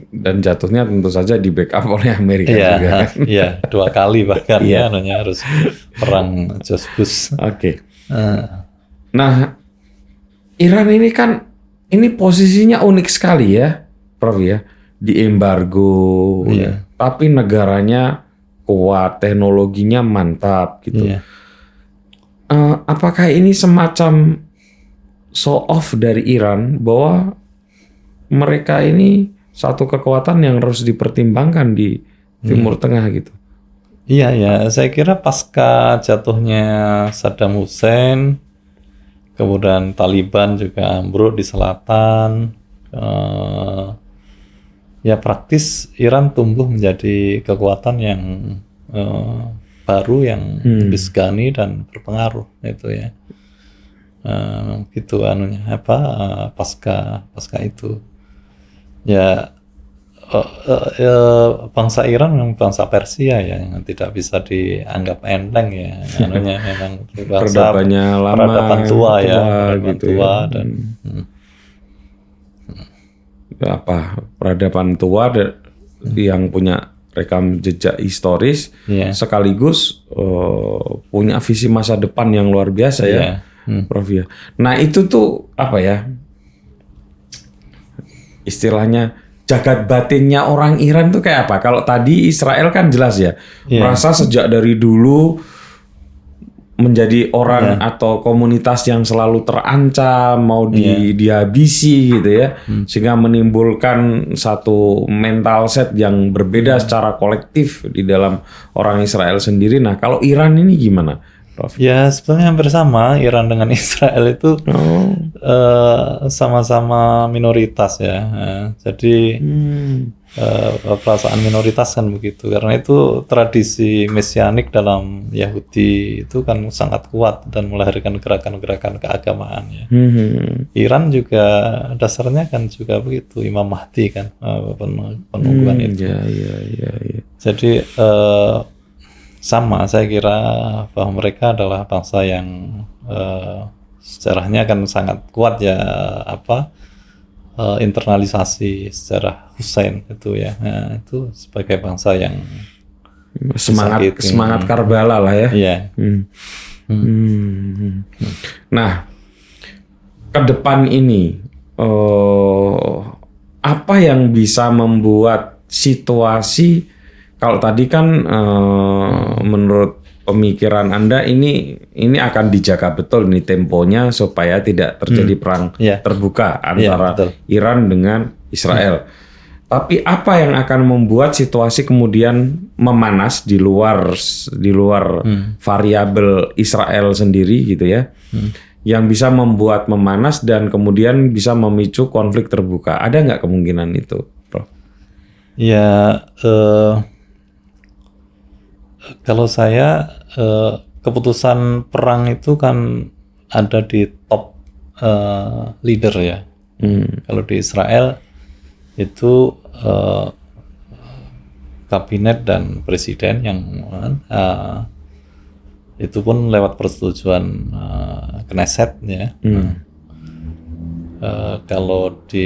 Dan jatuhnya tentu saja di backup oleh Amerika juga kan. Iya, 2 kali bahkan ya, harus perang George Bush. Oke. Nah, Iran ini kan posisinya unik sekali ya, Prof ya, di embargo, tapi negaranya kuat, teknologinya mantap gitu. Apakah ini semacam show off dari Iran bahwa mereka ini satu kekuatan yang harus dipertimbangkan di Timur Tengah gitu? Iya, saya kira pasca jatuhnya Saddam Hussein, kemudian Taliban juga ambruk di selatan, ya praktis Iran tumbuh menjadi kekuatan yang baru, yang disegani dan berpengaruh itu ya. Gitu pasca itu. Ya, bangsa Iran memang bangsa Persia ya, yang tidak bisa dianggap enteng ya. Memang peradaban tua ya, gitu tua ya. Dan peradaban tua yang punya rekam jejak historis, sekaligus punya visi masa depan yang luar biasa ya, Prof ya. Nah itu tuh istilahnya jagat batinnya orang Iran tuh kayak apa? Kalau tadi Israel kan jelas ya, merasa sejak dari dulu menjadi orang atau komunitas yang selalu terancam, mau dihabisi gitu ya, sehingga menimbulkan satu mental set yang berbeda secara kolektif di dalam orang Israel sendiri. Nah kalau Iran ini gimana, Prof? Ya sebenarnya hampir sama, Iran dengan Israel itu sama-sama minoritas ya. Jadi perasaan minoritas kan begitu, karena itu tradisi mesianik dalam Yahudi itu kan sangat kuat dan melahirkan gerakan-gerakan keagamaan ya. Iran juga dasarnya kan juga begitu, Imam Mahdi kan penungguan itu. Jadi sama, saya kira bahwa mereka adalah bangsa yang sejarahnya kan sangat kuat ya, internalisasi sejarah Hussein itu ya. Nah, itu sebagai bangsa yang semangat Karbala lah ya. Iya. Nah, ke depan ini apa yang bisa membuat situasi, kalau tadi kan menurut pemikiran Anda ini akan dijaga betul nih temponya supaya tidak terjadi perang terbuka antara Iran dengan Israel. Tapi apa yang akan membuat situasi kemudian memanas di luar variabel Israel sendiri gitu ya? Yang bisa membuat memanas dan kemudian bisa memicu konflik terbuka. Ada nggak kemungkinan itu, Prof? Ya, kalau saya keputusan perang itu kan ada di top leader ya. Kalau di Israel itu kabinet dan presiden yang itu pun lewat persetujuan Knesset ya. Kalau di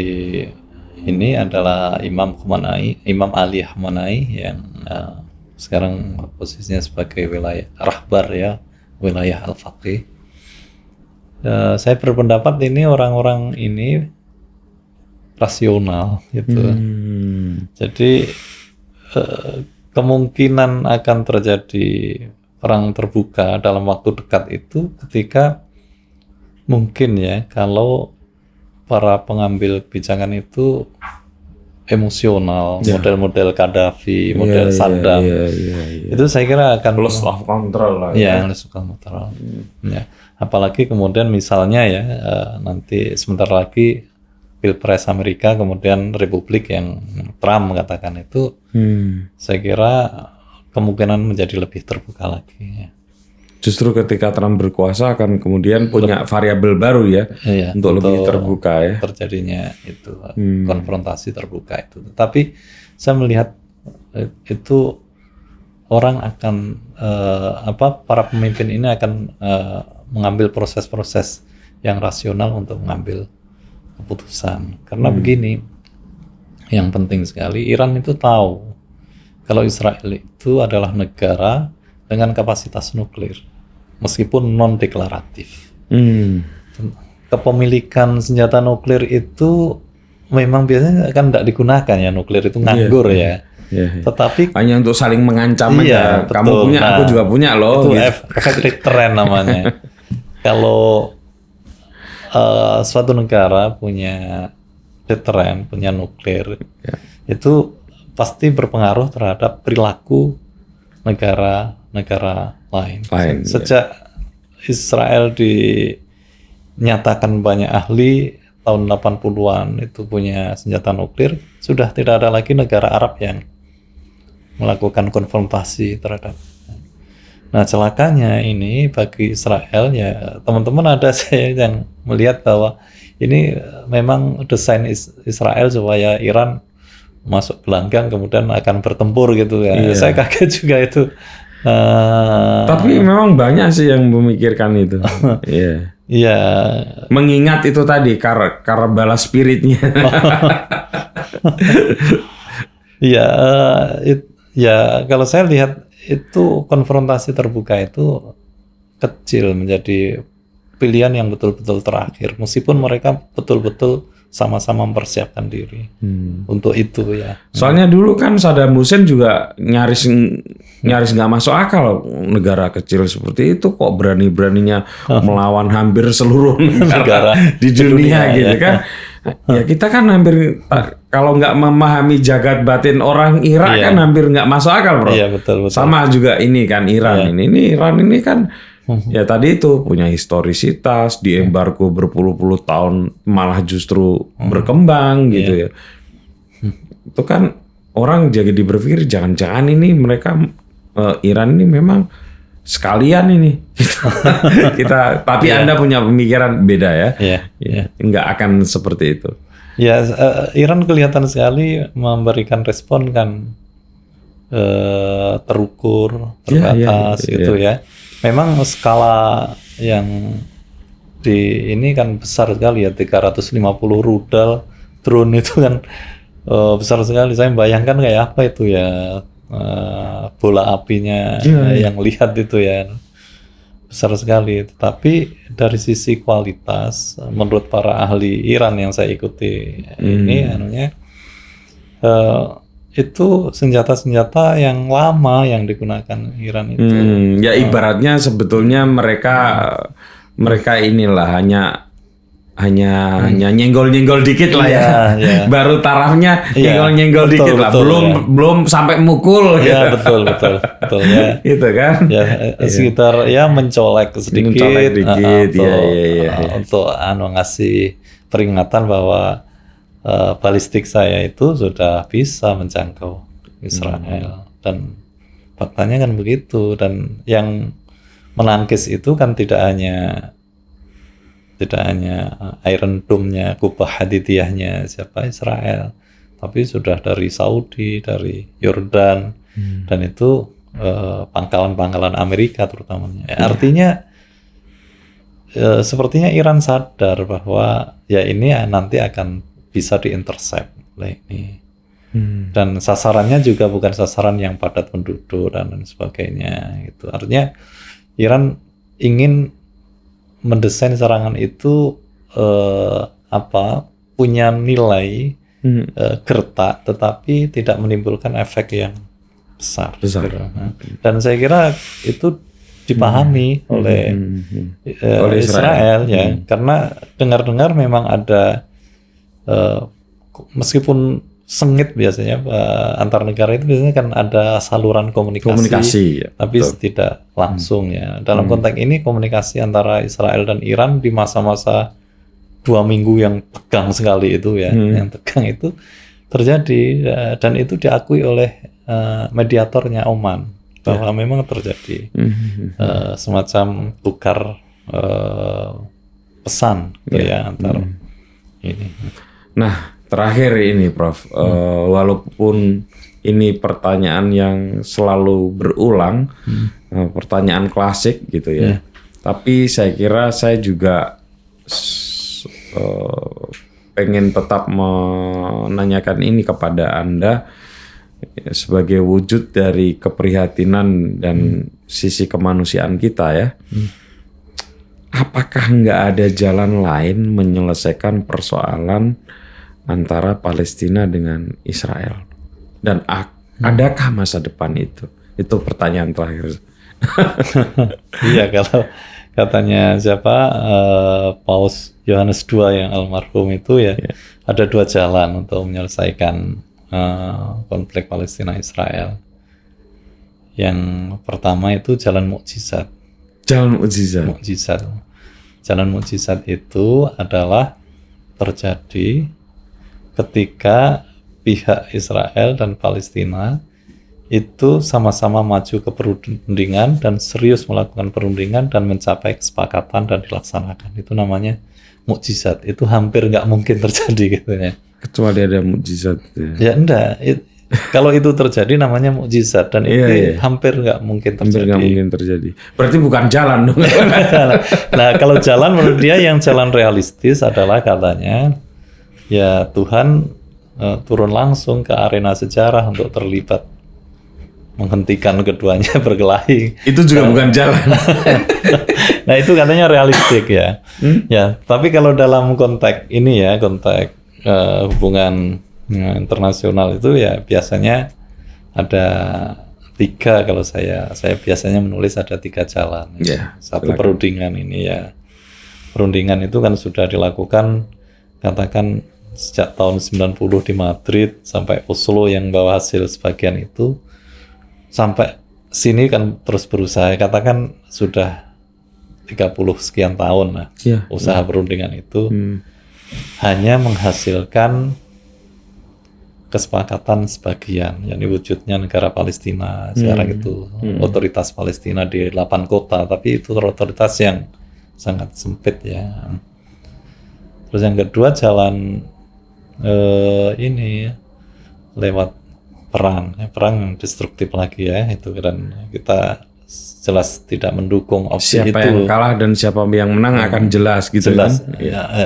ini adalah Imam Ali Khamenei yang sekarang posisinya sebagai wilayah rahbar ya, wilayah al-faqih. Saya berpendapat ini orang-orang ini rasional gitu. Jadi kemungkinan akan terjadi perang terbuka dalam waktu dekat itu ketika mungkin ya kalau para pengambil kebijakan itu emosional, model-model Gaddafi, model Saddam, itu saya kira akan loss of control lah. Ya, loss of control. Ya, apalagi kemudian misalnya ya nanti sebentar lagi Pilpres Amerika, kemudian Republik yang Trump katakan itu, saya kira kemungkinan menjadi lebih terbuka lagi. Ya. Justru ketika Trump berkuasa akan kemudian punya variabel baru ya, untuk lebih terbuka ya. Terjadinya itu konfrontasi terbuka itu. Tapi saya melihat itu orang akan para pemimpin ini akan mengambil proses-proses yang rasional untuk mengambil keputusan. Karena begini, yang penting sekali Iran itu tahu kalau Israel itu adalah negara dengan kapasitas nuklir, meskipun non-deklaratif. Kepemilikan senjata nuklir itu memang biasanya kan tidak digunakan ya, nuklir itu nganggur ya. Tetapi hanya untuk saling mengancam aja. Betul. Kamu punya, aku juga punya loh. Itu gitu. efek deterren namanya. Kalau suatu negara punya deterren, punya nuklir, itu pasti berpengaruh terhadap perilaku negara lain. Sejak Israel dinyatakan banyak ahli tahun 80-an itu punya senjata nuklir, sudah tidak ada lagi negara Arab yang melakukan konfrontasi terhadap. Nah, celakanya ini bagi Israel ya, teman-teman ada saya yang melihat bahwa ini memang desain Israel supaya Iran masuk gelanggang kemudian akan bertempur gitu ya. Saya kaget juga itu. Tapi memang banyak sih yang memikirkan itu. Iya. Mengingat itu tadi Karbala spiritnya. Ya kalau saya lihat itu konfrontasi terbuka itu kecil menjadi pilihan yang betul-betul terakhir, meskipun mereka betul-betul sama-sama mempersiapkan diri untuk itu ya. Soalnya dulu kan Saddam Hussein juga nyaris nggak masuk akal, negara kecil seperti itu kok berani-beraninya melawan hampir seluruh negara di dunia gitu kan. Ya kita kan hampir kalau nggak memahami jagat batin orang Irak kan hampir nggak masuk akal, bro. Iya, betul. Sama juga ini kan Iran ini Iran ini kan ya tadi itu punya historisitas, diembargo berpuluh-puluh tahun malah justru berkembang gitu ya. Itu kan orang jadi berpikir jangan-jangan ini mereka Iran ini memang sekalian ini kita tapi Anda punya pemikiran beda ya. Nggak akan seperti itu. Ya, Iran kelihatan sekali memberikan respon kan terukur, terbatas gitu ya. Memang skala yang di ini kan besar sekali ya, 350 rudal drone itu kan besar sekali. Saya bayangkan kayak apa itu ya, bola apinya yang lihat itu ya, besar sekali. Tapi dari sisi kualitas, menurut para ahli Iran yang saya ikuti ini itu senjata-senjata yang lama yang digunakan Iran itu. Ya ibaratnya sebetulnya mereka inilah hanya nyenggol-nyenggol dikit lah ya. Baru tarafnya nyenggol-nyenggol dikit lah. Belum sampai mukul gitu. Betul ya. Gitu kan? Sekitar mencolek sedikit. Untuk ngasih peringatan bahwa balistik saya itu sudah bisa menjangkau Israel, dan faktanya kan begitu. Dan yang menangkis itu kan tidak hanya Iron Dome-nya, kubah hadidiyahnya siapa, Israel, tapi sudah dari Saudi, dari Yordan, dan itu pangkalan-pangkalan Amerika terutamanya. Artinya sepertinya Iran sadar bahwa ya ini nanti akan bisa diintercept oleh ini. Dan sasarannya juga bukan sasaran yang padat penduduk dan sebagainya gitu. Artinya Iran ingin mendesain serangan itu punya nilai gertak, tetapi tidak menimbulkan efek yang besar. Besar. Gitu. Nah, dan saya kira itu dipahami oleh Israel ya, karena dengar-dengar memang ada meskipun sengit biasanya antar negara itu biasanya kan ada saluran komunikasi ya, tapi betul. tidak langsung ya. Dalam konteks ini komunikasi antara Israel dan Iran di masa-masa 2 minggu yang tegang sekali itu ya, yang tegang itu terjadi dan itu diakui oleh mediatornya Oman bahwa memang terjadi semacam tukar pesan gitu ya antar ini. Nah, terakhir ini Prof, walaupun ini pertanyaan yang selalu berulang, pertanyaan klasik gitu ya, tapi saya kira saya juga pengen tetap menanyakan ini kepada Anda sebagai wujud dari keprihatinan dan sisi kemanusiaan kita ya. Apakah nggak ada jalan lain menyelesaikan persoalan antara Palestina dengan Israel? Dan adakah masa depan itu? Itu pertanyaan terakhir. Iya, kalau katanya siapa Paus Yohanes II yang almarhum itu ya, ada 2 jalan untuk menyelesaikan konflik Palestina Israel. Yang pertama itu jalan mukjizat. Jalan mukjizat. Jalan mukjizat itu adalah terjadi ketika pihak Israel dan Palestina itu sama-sama maju ke perundingan dan serius melakukan perundingan dan mencapai kesepakatan dan dilaksanakan. Itu namanya mukjizat. Itu hampir nggak mungkin terjadi gitu ya. Kecuali ada mukjizat. Ya enggak. Kalau itu terjadi namanya mukjizat dan itu hampir nggak mungkin terjadi. Hampir nggak mungkin terjadi. Berarti bukan jalan dong. Nah, kalau jalan menurut dia yang jalan realistis adalah katanya ya Tuhan turun langsung ke arena sejarah untuk terlibat menghentikan keduanya berkelahi. Itu juga bukan jalan. Nah, itu katanya realistik ya. Ya, tapi kalau dalam konteks ini ya, konteks hubungan internasional itu ya biasanya ada 3, kalau saya biasanya menulis ada 3 jalan. Satu perundingan ini ya. Perundingan itu kan sudah dilakukan katakan sejak tahun 90 di Madrid sampai Oslo yang bawa hasil sebagian itu. Sampai sini kan terus berusaha, katakan sudah 30 sekian tahun lah usaha perundingan itu hanya menghasilkan kesepakatan sebagian, yakni wujudnya negara Palestina sekarang itu otoritas Palestina di 8 kota, tapi itu otoritas yang sangat sempit ya. Terus yang kedua jalan ini lewat perang yang destruktif lagi ya, itu dan kita jelas tidak mendukung opsi siapa itu. Yang kalah dan siapa yang menang akan jelas gitu jelas, kan.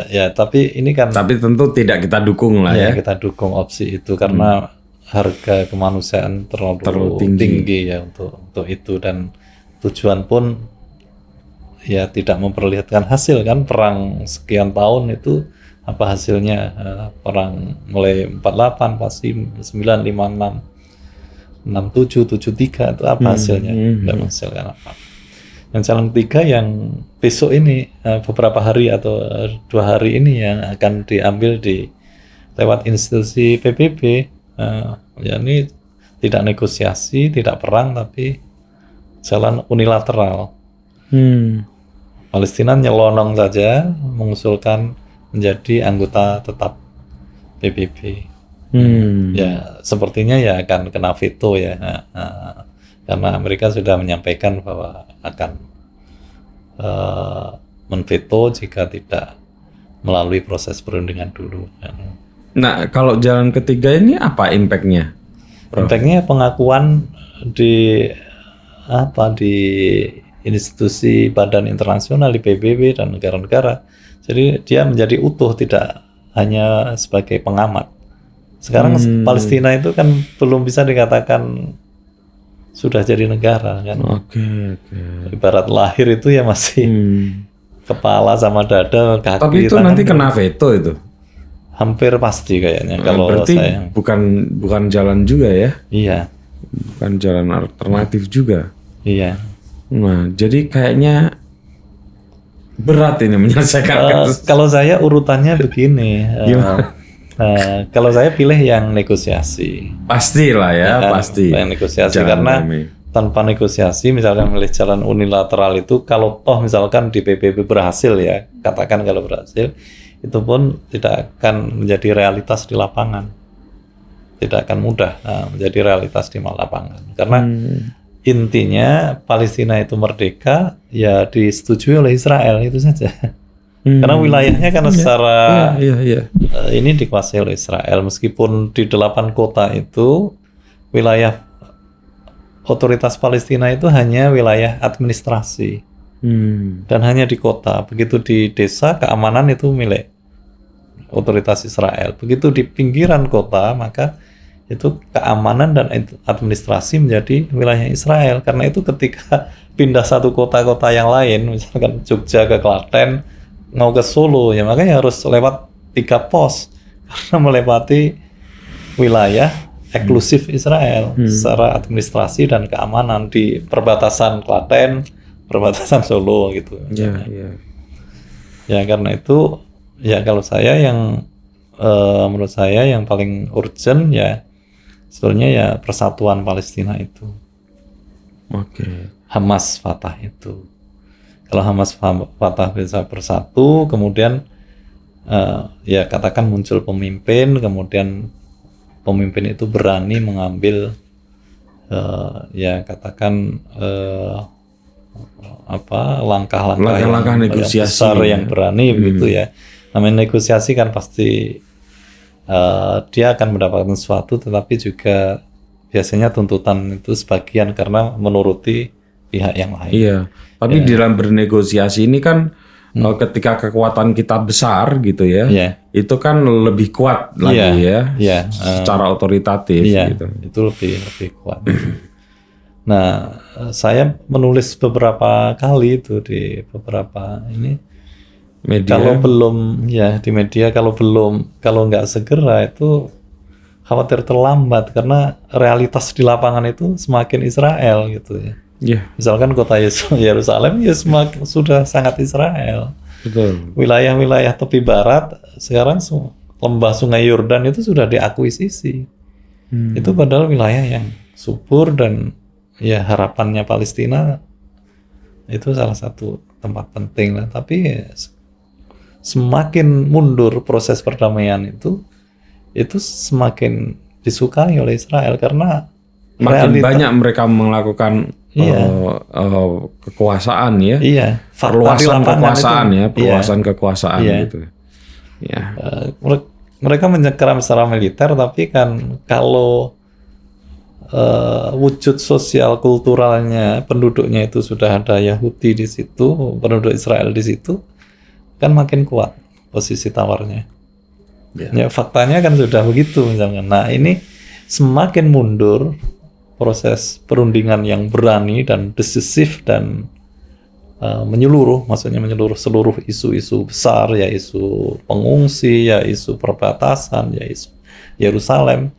Ya, tapi ini kan tapi tentu tidak kita dukung lah ya. Kita dukung opsi itu karena harga kemanusiaan terlalu tinggi ya untuk itu, dan tujuan pun ya tidak memperlihatkan hasil kan. Perang sekian tahun itu apa hasilnya? Perang mulai 48 pasti 956 67 73 itu apa hasilnya? Tidak menghasilkan apa. Yang jalan ketiga yang besok ini beberapa hari atau 2 hari ini yang akan diambil lewat institusi PBB, ya ini tidak negosiasi, tidak perang, tapi jalan unilateral. Palestina nyelonong saja mengusulkan menjadi anggota tetap PBB. Ya sepertinya ya akan kena veto ya, karena Amerika sudah menyampaikan bahwa akan menveto jika tidak melalui proses perundingan dulu. Nah, kalau jalan ketiga ini apa impact-nya? Impact-nya pengakuan di institusi badan internasional, di PBB dan negara-negara. Jadi dia menjadi utuh, tidak hanya sebagai pengamat. Sekarang Palestina itu kan belum bisa dikatakan sudah jadi negara kan. Oke. Ibarat lahir itu ya masih kepala sama dada, kaki. Tapi itu nanti kena veto itu. Hampir pasti kayaknya kalau berarti saya. bukan jalan juga ya, Iya, bukan jalan alternatif juga. iya. Nah, jadi kayaknya berat ini menyelesaikan kasus. Kalau saya urutannya begini. Kalau saya pilih yang negosiasi. Pasti lah ya, kan? pasti. Yang negosiasi Jangan karena damai. tanpa negosiasi, misalkan milih jalan unilateral itu, kalau toh misalkan di PBB berhasil ya, katakan kalau berhasil, itu pun tidak akan menjadi realitas di lapangan. Tidak akan mudah menjadi realitas di lapangan. Karena intinya Palestina itu merdeka ya disetujui oleh Israel, itu saja. Karena wilayahnya kan secara ini dikuasai oleh Israel, meskipun di 8 kota itu wilayah otoritas Palestina itu hanya wilayah administrasi dan hanya di kota. Begitu di desa, keamanan itu milik otoritas Israel. Begitu di pinggiran kota, maka itu keamanan dan administrasi menjadi wilayah Israel. Karena itu ketika pindah satu kota-kota yang lain, misalkan Jogja ke Klaten, mau ke Solo, ya makanya harus lewat 3 pos karena melewati wilayah eksklusif Israel secara administrasi dan keamanan di perbatasan Klaten, perbatasan Solo gitu. Ya karena itu ya kalau saya yang menurut saya yang paling urgent ya sebetulnya ya persatuan Palestina itu. Hamas Fatah itu. Kalau Hamas Fatah bisa bersatu, kemudian ya katakan muncul pemimpin, kemudian pemimpin itu berani mengambil ya katakan langkah-langkah negosiasi besar yang berani begitu ya. Namanya negosiasi kan pasti dia akan mendapatkan sesuatu, tetapi juga biasanya tuntutan itu sebagian karena menuruti pihak yang lain. Iya, tapi di dalam bernegosiasi ini kan ketika kekuatan kita besar gitu ya, itu kan lebih kuat lagi secara otoritatif gitu. Itu lebih kuat. Nah, saya menulis beberapa kali itu di beberapa ini media. Kalau belum di media kalau nggak segera itu khawatir terlambat karena realitas di lapangan itu semakin Israel gitu ya. Misalkan kota Yerusalem ya semakin sudah sangat Israel. Betul. Wilayah-wilayah tepi barat sekarang lembah Sungai Yordan itu sudah diakuisisi. Itu padahal wilayah yang subur dan ya harapannya Palestina itu salah satu tempat penting lah. Tapi semakin mundur proses perdamaian itu semakin disukai oleh Israel karena makin banyak mereka melakukan kekuasaan ya, perluasan kekuasaan itu, perluasan kekuasaan gitu. Mereka menyerang secara militer, tapi kan kalau wujud sosial kulturalnya penduduknya itu sudah ada Yahudi di situ, penduduk Israel di situ, kan makin kuat posisi tawarnya. Ya faktanya kan sudah begitu misalnya. Nah ini semakin mundur proses perundingan yang berani dan decisif dan menyeluruh, maksudnya menyeluruh seluruh isu-isu besar, ya isu pengungsi, ya isu perbatasan, ya isu Yerusalem,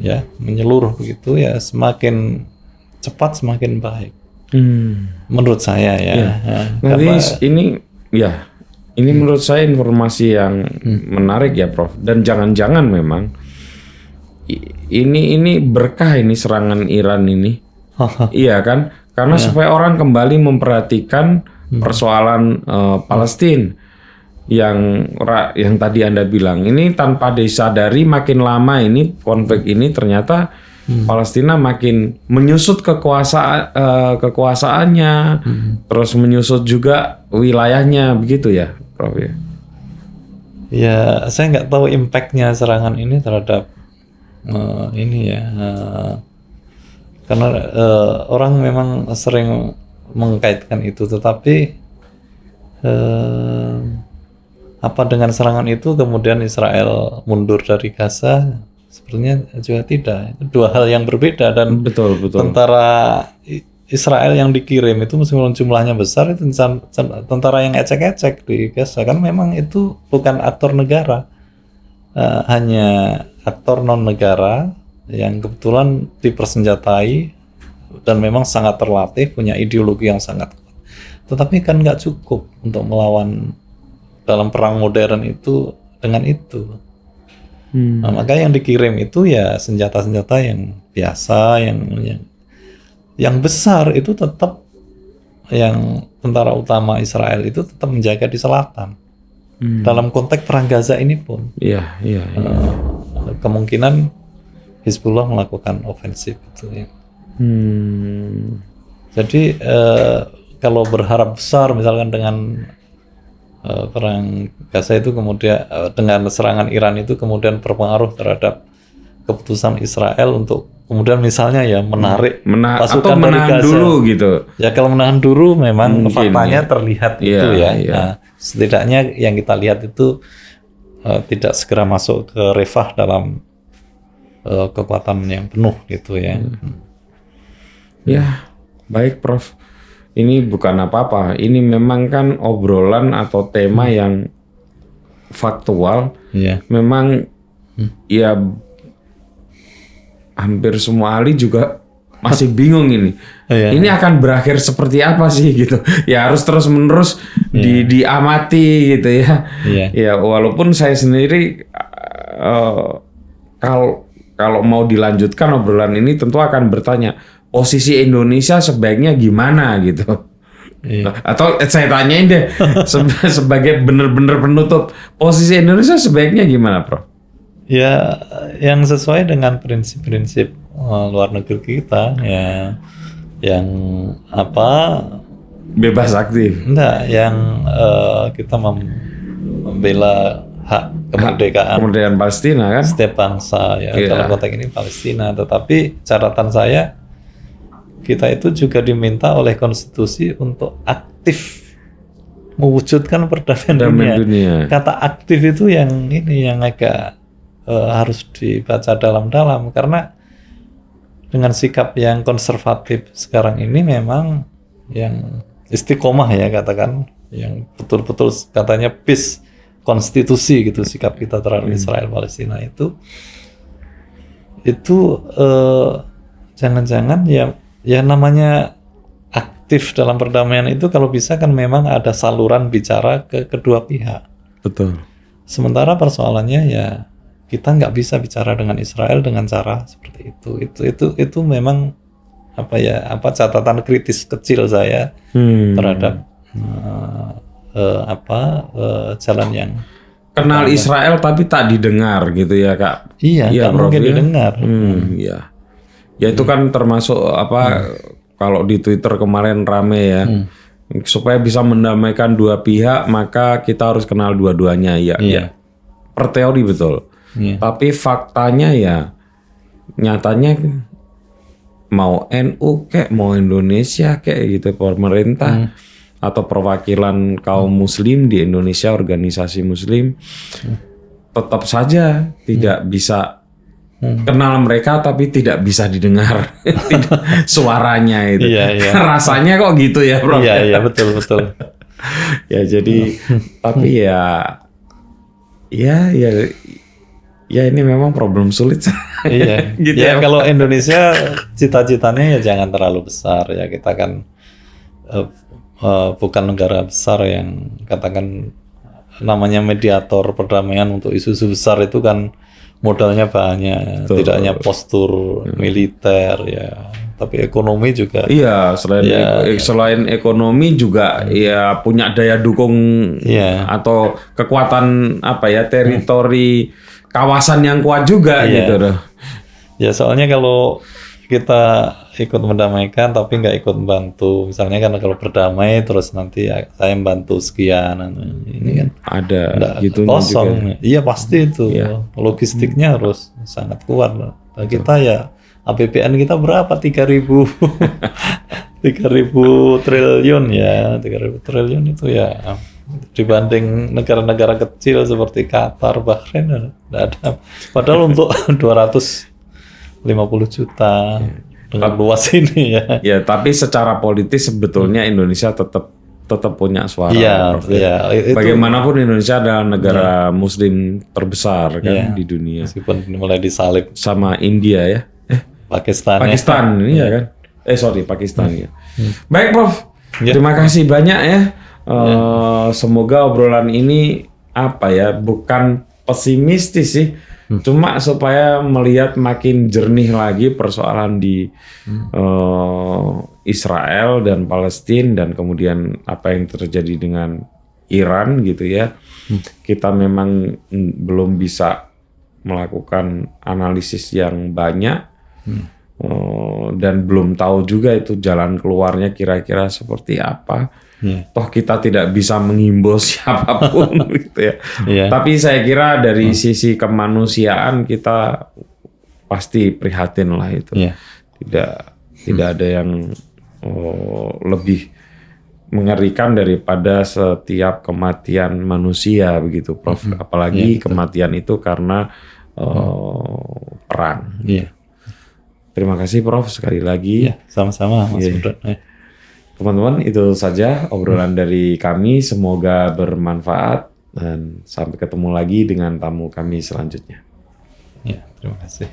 ya menyeluruh begitu ya semakin cepat semakin baik. Menurut saya ya. Nanti ini menurut saya informasi yang menarik ya Prof. Dan jangan-jangan memang ini berkah ini serangan Iran ini. Iya kan? Karena supaya orang kembali memperhatikan persoalan Palestina yang tadi Anda bilang ini tanpa disadari makin lama ini konflik ini ternyata Palestina makin menyusut kekuasaannya, terus menyusut juga wilayahnya begitu ya, Prof ya. Ya, saya nggak tahu impact-nya serangan ini terhadap karena orang memang sering mengkaitkan itu, tetapi apa dengan serangan itu kemudian Israel mundur dari Gaza? Sebenarnya juga tidak. Itu dua hal yang berbeda dan betul. Tentara Israel yang dikirim itu meskipun jumlahnya besar itu tentara yang ecek-ecek di Gaza kan memang itu bukan aktor negara. hanya aktor non negara yang kebetulan dipersenjatai dan memang sangat terlatih, punya ideologi yang sangat kuat. Tetapi kan nggak cukup untuk melawan dalam perang modern itu dengan itu. Nah, maka yang dikirim itu ya senjata-senjata yang biasa, yang besar itu tetap, yang tentara utama Israel itu tetap menjaga di selatan. Dalam konteks perang Gaza ini pun, kemungkinan Hizbullah melakukan ofensif itu ya. Jadi kalau berharap besar misalkan dengan perang Gaza itu kemudian dengan serangan Iran itu kemudian berpengaruh terhadap keputusan Israel untuk kemudian misalnya ya menarik pasukan atau dari menahan Gaza dulu gitu. Ya kalau menahan dulu memang Mungkin, faktanya terlihat itu ya. Nah, setidaknya yang kita lihat itu tidak segera masuk ke Rafah dalam kekuatan yang penuh gitu ya. Ya, baik Prof. Ini bukan apa-apa. Ini memang kan obrolan atau tema yang faktual. Memang ya hampir semua ahli juga masih bingung ini. Ini akan berakhir seperti apa sih gitu. Ya harus terus-menerus diamati gitu ya. Ya walaupun saya sendiri kalau mau dilanjutkan obrolan ini tentu akan bertanya posisi Indonesia sebaiknya gimana gitu. Atau saya tanyain deh sebagai benar-benar penutup, posisi Indonesia sebaiknya gimana, Prof? Ya yang sesuai dengan prinsip-prinsip luar negeri kita ya, yang apa, bebas aktif. Enggak, yang kita membela hak kemerdekaan Palestina kan, setiap bangsa ya. Dalam konteks ini Palestina, tetapi catatan saya kita itu juga diminta oleh konstitusi untuk aktif mewujudkan perdamaian dunia. Kata aktif itu yang ini yang agak harus dibaca dalam-dalam, karena dengan sikap yang konservatif sekarang ini memang yang istiqomah ya katakan, yang betul-betul katanya peace konstitusi gitu sikap kita terhadap Israel Palestina itu jangan-jangan ya namanya aktif dalam perdamaian itu kalau bisa kan memang ada saluran bicara ke kedua pihak. Betul. Sementara persoalannya ya kita nggak bisa bicara dengan Israel dengan cara seperti itu. Itu memang catatan kritis kecil saya terhadap jalan yang kenal Israel tapi tak didengar gitu ya Kak. Iya, tak mungkin didengar. Ya itu kan termasuk kalau di Twitter kemarin rame ya. Supaya bisa mendamaikan dua pihak maka kita harus kenal dua-duanya ya. Per teori betul. Tapi faktanya ya nyatanya mau NU mau Indonesia gitu pemerintah atau perwakilan kaum muslim di Indonesia, organisasi muslim tetap saja tidak bisa kenal mereka tapi tidak bisa didengar suaranya itu. Rasanya kok gitu ya, Bro? Iya, betul. Ya jadi tapi ya ini memang problem sulit. Gitu ya. Kalau Indonesia cita-citanya ya jangan terlalu besar ya, kita kan bukan negara besar yang katakan namanya mediator perdamaian untuk isu-isu besar itu kan modalnya banyak. Betul. Tidak hanya postur militer ya, tapi ekonomi juga. Iya, selain ekonomi juga ya punya daya dukung atau kekuatan teritori kawasan yang kuat juga gitu loh. Ya soalnya kalau kita ikut mendamaikan tapi nggak ikut membantu, misalnya kan kalau berdamai terus nanti saya membantu sekian, ini kan ada gitu kosong. Iya pasti itu logistiknya harus sangat kuat. Nah, kita ya APBN kita berapa? 3.000 triliun ya, 3.000 triliun itu ya dibanding negara-negara kecil seperti Qatar, Bahrain nggak ada. Padahal untuk 250 juta dengan luas ini ya. Ya, tapi secara politis sebetulnya Indonesia tetap tetap punya suara. Iya, Prof, ya. itu Bagaimanapun Indonesia adalah negara Muslim terbesar kan di dunia. meskipun mulai disalib Sama India ya. Pakistan. Pakistan ini ya kan. Pakistan ya. Baik Prof. Ya. Terima kasih banyak ya. Semoga obrolan ini bukan pesimistis sih. Cuma supaya melihat makin jernih lagi persoalan di Israel dan Palestina dan kemudian apa yang terjadi dengan Iran gitu ya. Kita memang belum bisa melakukan analisis yang banyak dan belum tahu juga itu jalan keluarnya kira-kira seperti apa. Toh kita tidak bisa menghimbau siapapun gitu ya. Tapi saya kira dari sisi kemanusiaan kita pasti prihatin lah itu. Tidak ada yang lebih mengerikan daripada setiap kematian manusia begitu, Prof. Apalagi kematian itu karena perang. Terima kasih Prof sekali lagi. Sama-sama Mas Bro. Teman-teman, itu saja obrolan dari kami. Semoga bermanfaat dan sampai ketemu lagi dengan tamu kami selanjutnya. Terima kasih.